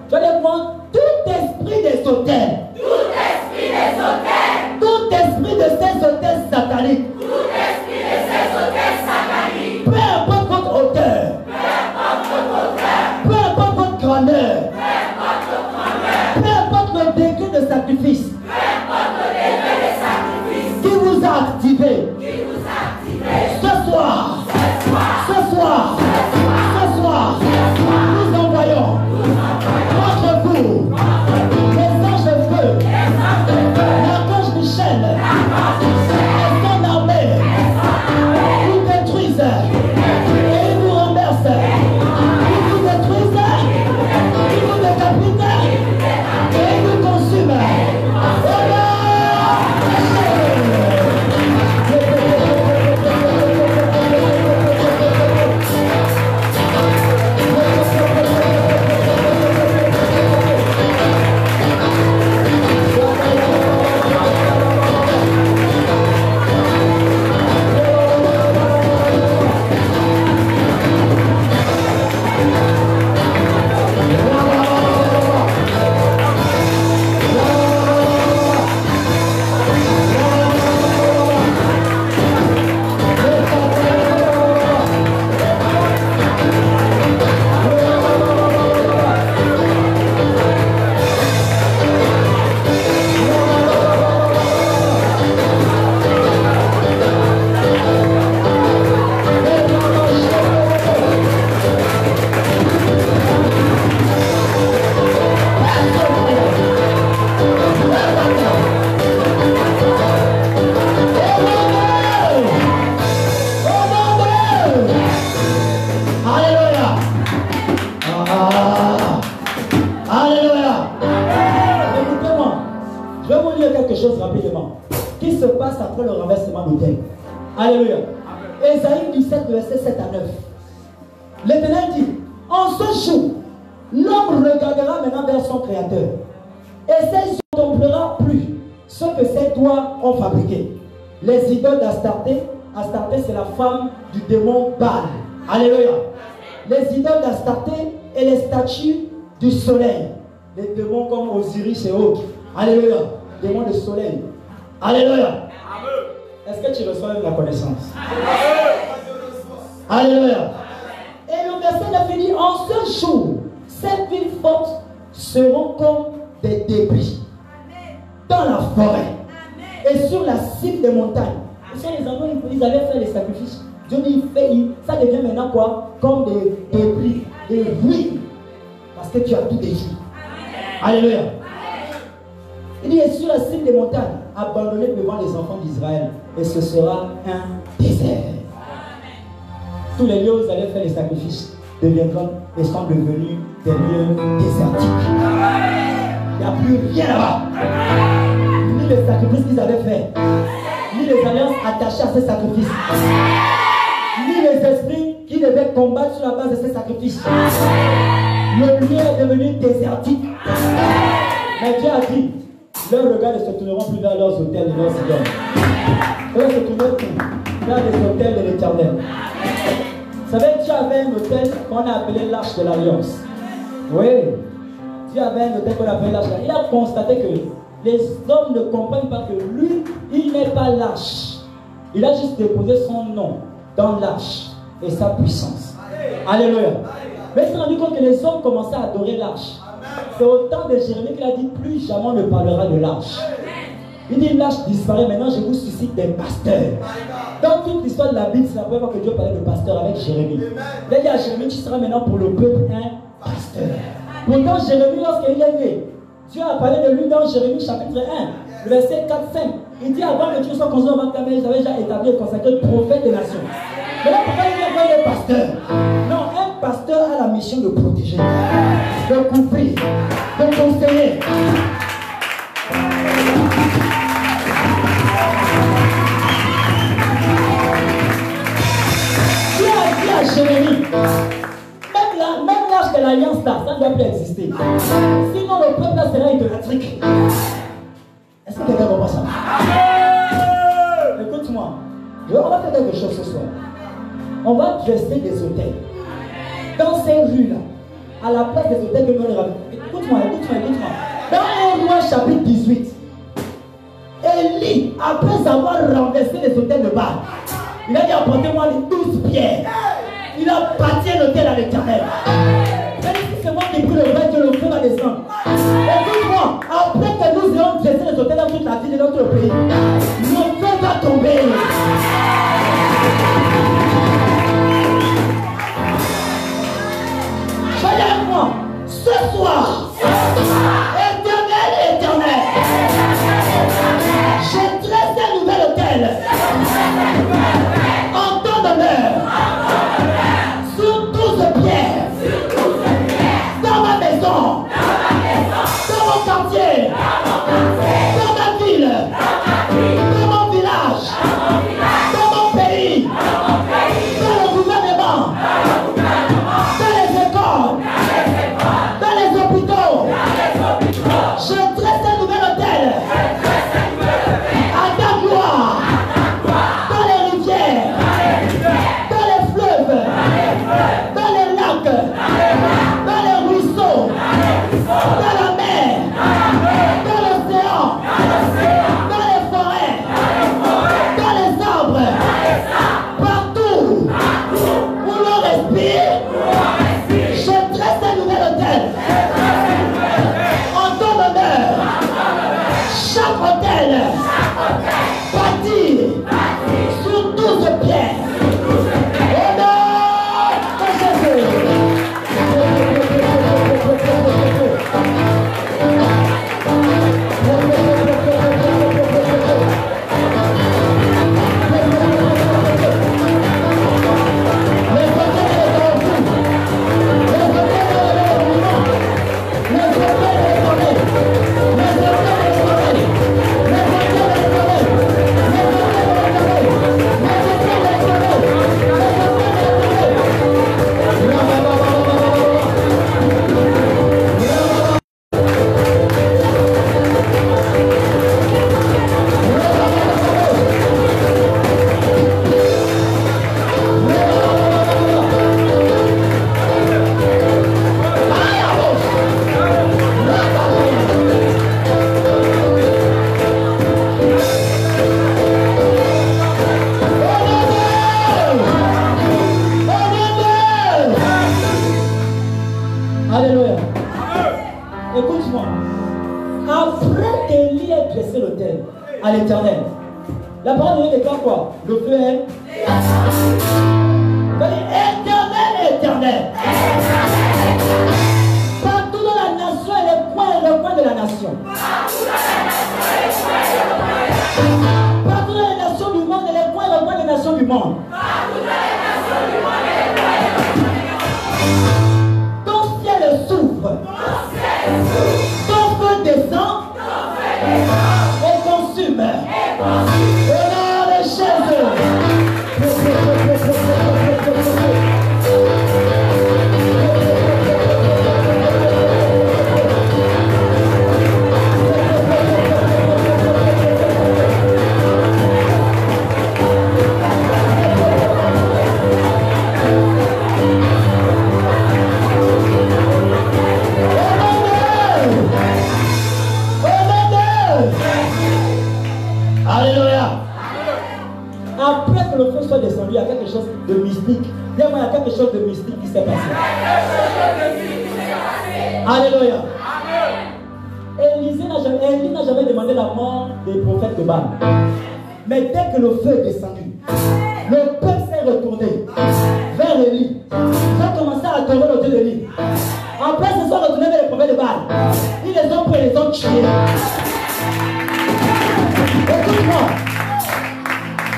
A: Tu vas dire moi, tout esprit des hôtels.
C: Tout esprit des hôtels.
A: Tout esprit de ces hôtels sataniques.
C: Tout esprit de ces hôtels sataniques.
A: Peu importe votre hauteur. Peu importe votre grandeur. Peu importe le degré de sacrifice. Qui vous a vous lire quelque chose rapidement. Qui se passe après le renversement d'autel. Alléluia. Ésaïe 17, verset 7 à 9. L'Éternel dit, en ce jour, l'homme regardera maintenant vers son Créateur. Et ses yeux ne contemplera plus ce que ses doigts ont fabriqué. Les idoles d'Astarté, Astarté c'est la femme du démon Baal. Alléluia. Les idoles d'Astarté et les statues du soleil. Les démons comme Osiris et autres. Alléluia. Démons du soleil. Alléluia. Est-ce que tu reçois la connaissance? Alléluia. Et le verset 9 dit, en ce jour, ces villes fortes seront comme des débris dans la forêt et sur la cime des montagnes. Et sur les endroits où ils avaient fait les sacrifices, Dieu dit, ça devient maintenant quoi? Comme des débris, des ruines. Parce que tu as tout détruit. Alléluia. Il dit, et sur la cime des montagnes, abandonné devant les enfants d'Israël, et ce sera un désert. Tous les lieux où vous allez faire les sacrifices deviendront et sont devenus des lieux désertiques. Il n'y a plus rien là-bas. Ni les sacrifices qu'ils avaient faits, ni les alliances attachées à ces sacrifices, ni les esprits qui devaient combattre sur la base de ces sacrifices. Le lieu est devenu désertique. Mais Dieu a dit, leurs regards ne se tourneront plus vers leurs hôtels et leurs idoles. Ils vont se tourner vers les hôtels de l'Éternel. Vous savez, Dieu avait un hôtel qu'on a appelé l'Arche de l'Alliance. Oui. Dieu avait un hôtel qu'on appelait l'Arche de l'Alliance. Il a constaté que les hommes ne comprennent pas que lui, il n'est pas lâche. Il a juste déposé son nom dans l'arche et sa puissance. Alléluia. Mais il s'est rendu compte que les hommes commençaient à adorer l'arche. C'est au temps de Jérémie qu'il a dit, plus jamais on ne parlera de l'arche. Il dit, l'arche disparaît, maintenant je vous suscite des pasteurs. Dans toute l'histoire de la Bible, c'est la première fois que Dieu parlait de pasteur avec Jérémie. Il a dit à Jérémie, tu seras maintenant pour le peuple un pasteur. Pourtant Jérémie, lorsqu'il est né, Dieu a parlé de lui dans Jérémie chapitre 1, verset 4-5. Il dit, avant que tu sois consacré avant ta mère, j'avais déjà établi et consacré prophète des nations. Mais là, pourquoi il dit encore des pasteurs? Non, un pasteur a la mission de protéger, de couvrir, de conseiller. Dieu a dit à Jérémie, même l'âge de l'alliance là, ça ne doit plus exister. Sinon le peuple là sera idolâtrique. Est-ce que quelqu'un comprend ça? Écoute-moi, on va faire quelque chose ce soir. On va dresser des hôtels dans ces rues-là, à la place des hôtels que nous avons. Écoute-moi. Dans 1 Roi chapitre 18, Élie, après avoir renversé les hôtels de Baal, il a dit apportez-moi les 12 pierres. Il a bâti un hôtel à l'Éternel. C'est moi qui prie le vrai Dieu, le feu va descendre. Écoute-moi, après que nous ayons dressé les hôtels dans toute la ville de notre pays, le feu va tomber. Soyez avec moi. Ce soir, éternel, je dresse un nouvel hôtel en ton honneur sur 12 pierres dans ma maison, dans mon quartier, dans ma ville, dans mon village, dans mon pays, dans le gouvernement, dans les écoles, dans les hôpitaux. Je dresse un nouvel hôtel à ta gloire, dans les rivières, dans les fleuves, dans les lacs, dans les ruisseaux, dans la mer, dans l'océan, dans les forêts, dans les arbres, partout où l'on respire. Je dresse un nouvel hôtel en ton honneur. Chaque hôtel bâti sur 12 pierres. Au nom de Jésus. Les hôtels blessé l'autel à l'Éternel. La parole de Dieu déclare quoi? Le feu est éternel, éternel. Partout dans la nation et les coins et recoins de la nation. Partout dans les nations du monde et les coins et recoins des nations du monde. Ton ciel s'ouvre. Ton feu descend et consume. Au nom de Jésus. Alléluia. Après que le feu soit descendu, il y a quelque chose de mystique. Dis-moi, il y a quelque chose de mystique qui s'est passé. Alléluia. Élie n'a jamais demandé la mort des prophètes de Baal. Mais dès que le feu est descendu, le peuple s'est retourné vers Élie. Ils ont commencé à adorer le Dieu d'Élie. En place, ils sont retournés vers les prophètes de Baal. Ils les ont pris et les ont tués. Écoute-moi,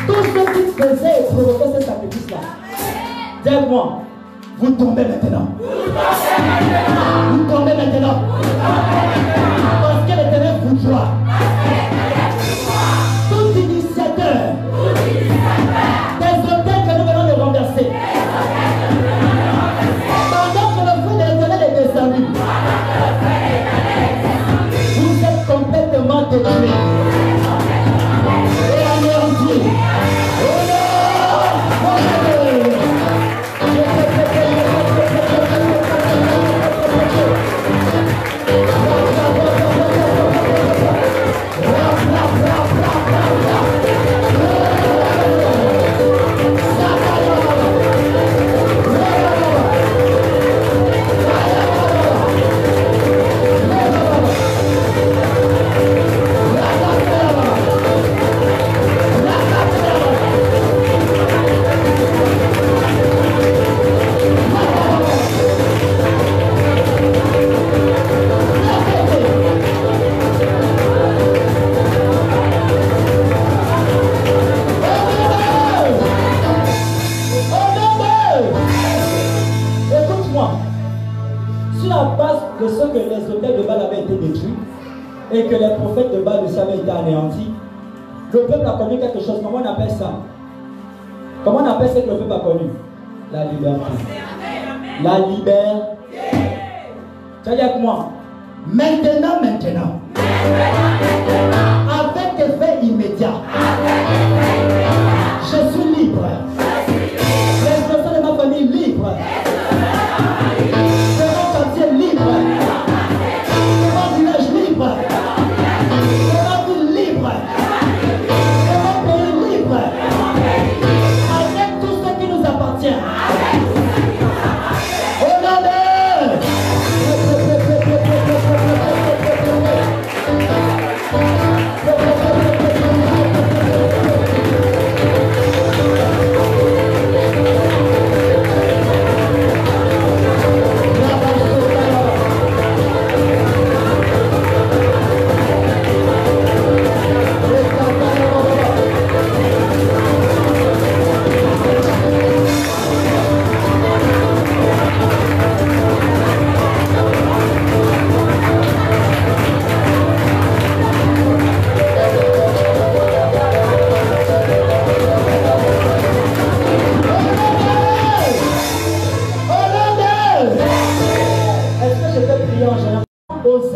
A: tous ceux qui faisaient et provoquaient ce sacrifice-là, dis-moi, vous tombez maintenant. Vous tombez maintenant. Parce que l'Éternel vous voit. Tout initiateur des hôtels que nous venons de renverser, pendant que le feu de l'Éternel est descendu, vous êtes complètement détruits. Et que les prophètes de Baal aussi avaient été anéantis, le peuple a connu quelque chose. Comment on appelle ça? Comment on appelle ce que le peuple a connu? La liberté. La liberté. Tu vas dire avec moi. Maintenant. Avec effet immédiat. Je suis libre. Les personnes de ma famille libre. De mon quartier libre. De mon village libre.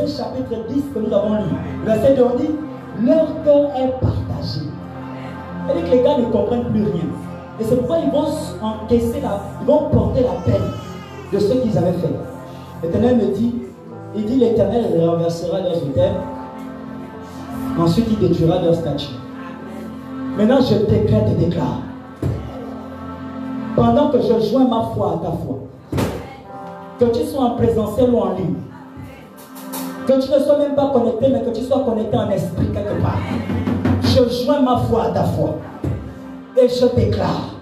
A: Chapitre 10 que nous avons lu, verset 2, on dit leur cœur est partagé. C'est-à-dire que les gars ne comprennent plus rien. Et c'est pourquoi ils vont encaisser ils vont porter la peine de ce qu'ils avaient fait. L'Éternel me dit, il dit l'Éternel renversera leurs autels, ensuite il détruira leurs statues. Maintenant je décrète et déclare, pendant que je joins ma foi à ta foi, que tu sois en présentiel ou en ligne, Que tu ne sois même pas connecté, mais que tu sois connecté en esprit quelque part. Je joins ma foi à ta foi. Et je déclare,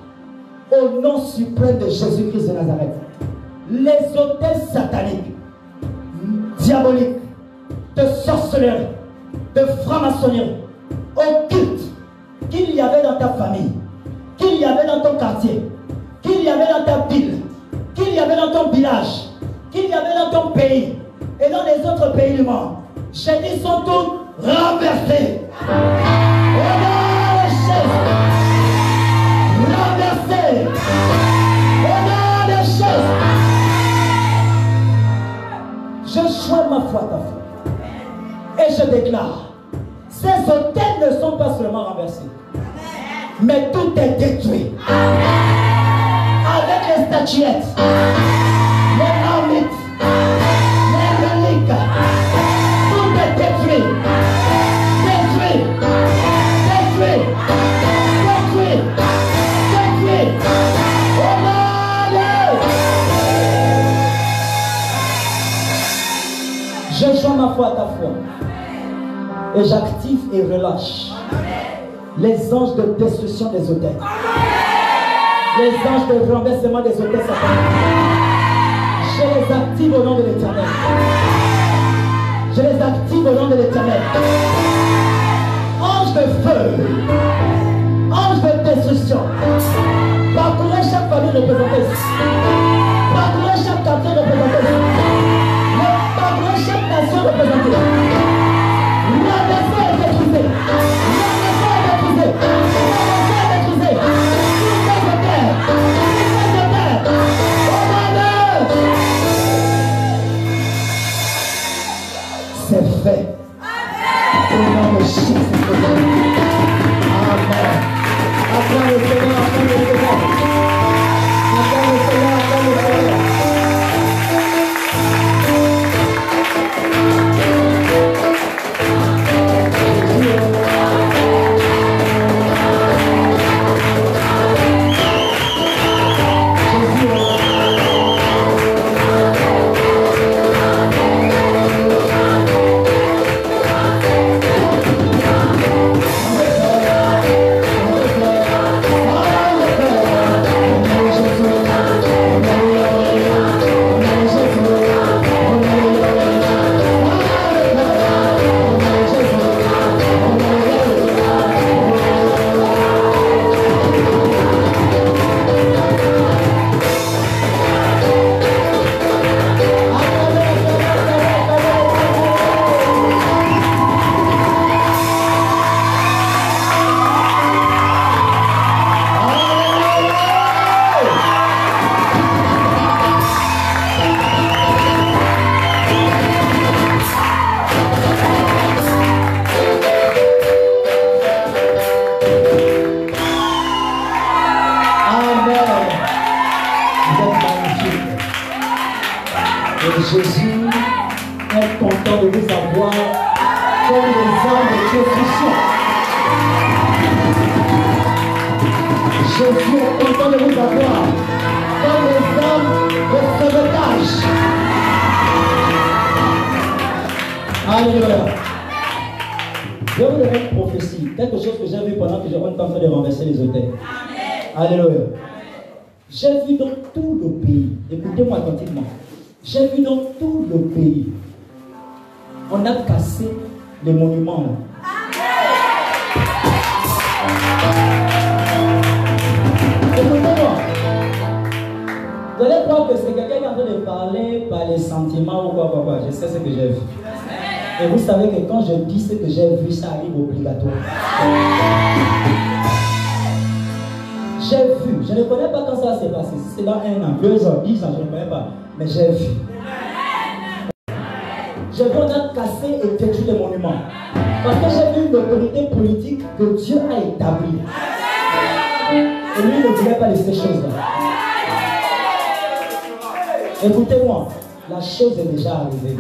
A: au nom suprême de Jésus-Christ de Nazareth, les autels sataniques, diaboliques, de sorcellerie, de franc-maçonnerie, occultes, qu'il y avait dans ta famille, qu'il y avait dans ton quartier, qu'il y avait dans ta ville, qu'il y avait dans ton village, qu'il y avait dans ton pays et dans les autres pays du monde, j'ai dit sont tous renversés. Au nom de Jésus, renversés. Au nom de Jésus, je joins ma foi à ta foi et je déclare, ces autels ne sont pas seulement renversés, mais tout est détruit. Avec les statuettes, les marmites, les reliques, tout est détruit. Détruit. Détruit. Détruit. Détruit. Au nom de... Je joins ma foi à ta foi. Et j'active et relâche les anges de destruction des autels. Les anges de renversement des hôtels sataniques. Je les active au nom de l'Éternel. Je les active au nom de l'Éternel. Ange de feu, ange de destruction, parcourez chaque famille représentée, parcourez chaque quartier représenté, parcourez chaque nation représentée. La nation est détruite. La nation est détruite. La nation est détruite. C'est fait. Au nom de Jésus. Amen. Acclame le Seigneur, acclame le Seigneur. Acclame le Seigneur, acclame le Seigneur. Jésus est content de vous avoir comme les hommes de Dieu puissants. Jésus est content de vous avoir comme les hommes de sauvetage. Alléluia. Je vais vous donner une prophétie, quelque chose que j'ai vu pendant que j'étais en train de renverser les autels. Alléluia. J'ai vu dans tout le pays, écoutez-moi attentivement. J'ai vu dans tout le pays, on a cassé les monuments. Écoutez-moi. Vous allez croire que c'est quelqu'un qui est en train de parler par les sentiments ou quoi. Je sais ce que j'ai vu. Et vous savez que quand je dis ce que j'ai vu, ça arrive obligatoire. J'ai vu, je ne connais pas quand ça s'est passé. Si c'est dans 1 an, 2 ans, 10 ans, je ne connais pas. Mais j'ai vu. J'ai vu on a cassé et détruit les monuments. Parce que j'ai vu une autorité politique que Dieu a établie. Et lui ne voulait pas laisser ces choses-là. Écoutez-moi, la chose est déjà arrivée.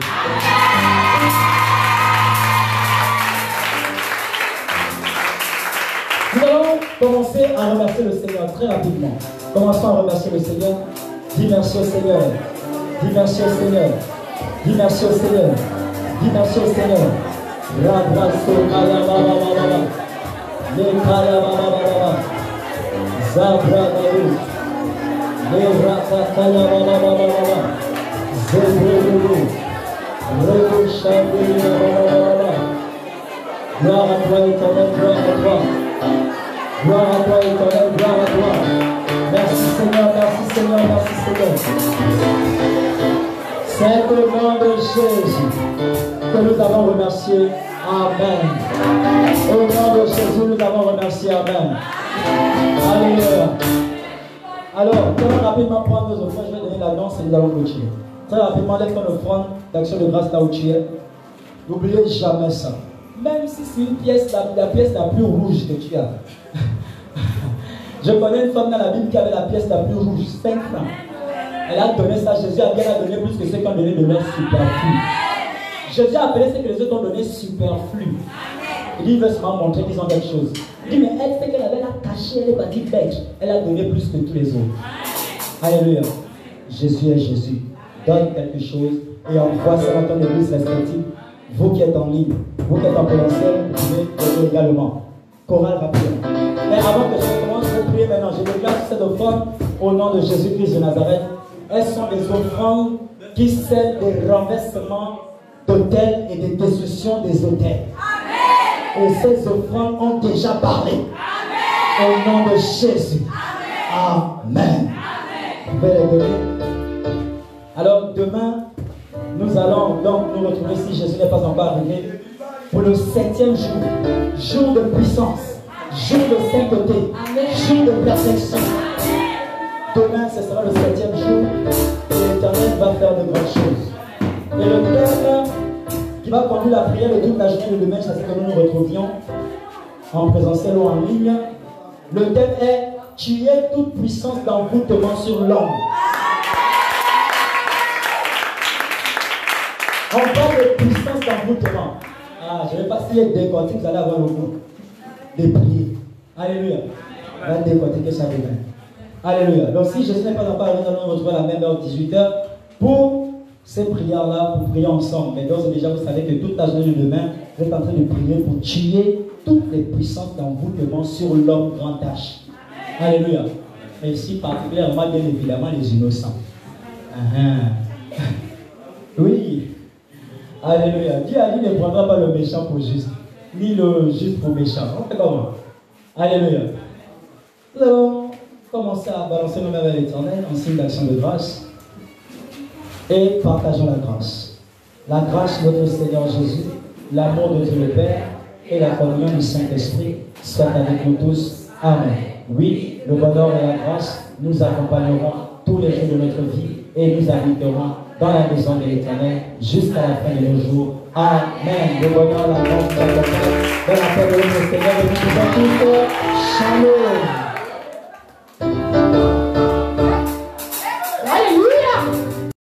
A: Nous allons commencer à remercier le Seigneur très rapidement. Commençons à remercier le Seigneur. Dis merci au Seigneur. Dis merci au Seigneur. Dis merci au Seigneur. Dis merci au Seigneur. Rabraso Kalababa. Les Kalababa. Zabradaou. Les Rakakalababa. Zebredoulou. Rebouchabouababa. Gloire à toi, éternel, gloire à toi. Gloire à toi, éternel, gloire à toi. Merci Seigneur, merci Seigneur, merci Seigneur. C'est au nom de Jésus que nous avons remercié. Amen. Au nom de Jésus, nous avons remercié. Amen. Alléluia. Alors, nous allons rapidement prendre nos offrandes. Je vais donner l'annonce et nous allons clôturer. Très rapidement, lève ton offrande d'action de grâce là où tu es. N'oubliez jamais ça. Même si c'est une pièce, la pièce la plus rouge que tu as. Je connais une femme dans la Bible qui avait la pièce la plus rouge, 5 francs. Elle a donné ça, Jésus a bien donné plus que ceux qui ont donné de leur superflu. Jésus a appelé ce que les autres ont donné superflu. Il dit, il veut seulement montrer qu'ils ont quelque chose. Il dit, mais elle fait qu'elle avait la cachée, elle est partie bête. Elle a donné plus que tous les autres. Alléluia. Jésus est Jésus. Donne quelque chose et envoie ça dans ton église respective. Vous qui êtes en ligne, vous qui êtes en présentiel, vous pouvez aider également. Chorale rapide. Mais avant que je commence, je vais prier maintenant. Je déclare cette offrande au nom de Jésus-Christ de Nazareth. Elles sont des offrandes qui servent des renversements d'hôtels et des destructions des hôtels. Amen. Et ces offrandes ont déjà parlé. Amen. Au nom de Jésus. Amen. Vous pouvez les donner. Alors demain, nous allons donc nous retrouver, si Jésus n'est pas encore arrivé, pour le 7e jour, jour de puissance, jour de sainteté, jour de perfection. Demain, ce sera le 7e jour et l'Éternel va faire de grandes choses. Et le thème qui va conduire la prière de toute la journée de demain, c'est ce que nous nous retrouvions en présentiel ou en ligne. Le thème est « Tuer toute puissance d'envoûtement sur l'homme ». On parle de puissance d'envoûtement. Ah, je ne vais pas essayer de décortiquer, vous allez avoir le goût de prier. Alléluia. On va décortiquer ça demain. Alléluia. Donc si Jésus n'est pas encore arrivé, nous allons retrouver à la même heure 18h pour ces prières-là, pour prier ensemble. Mais d'ores et déjà, vous savez que toute la journée de demain, vous êtes en train de prier pour tuer toutes les puissances d'envoûtement sur l'homme grand H. Alléluia. Mais ici, particulièrement, bien évidemment, les innocents. Oui. Alléluia. Dieu a dit ne prendra pas le méchant pour juste, ni le juste pour méchant. On fait comment? Alléluia. Nous allons commencer à balancer nos mains vers l'Éternel en signe d'action de grâce et partageons la grâce. La grâce de notre Seigneur Jésus, l'amour de Dieu le Père et la communion du Saint-Esprit soient avec nous tous. Amen. Oui, le bonheur et la grâce nous accompagneront tous les jours de notre vie et nous habiterons dans la maison de l'Éternel jusqu'à la fin de nos jours. Amen. Le bonheur, la grâce nous accompagne dans la paix de notre Seigneur et nous tous. Shalom.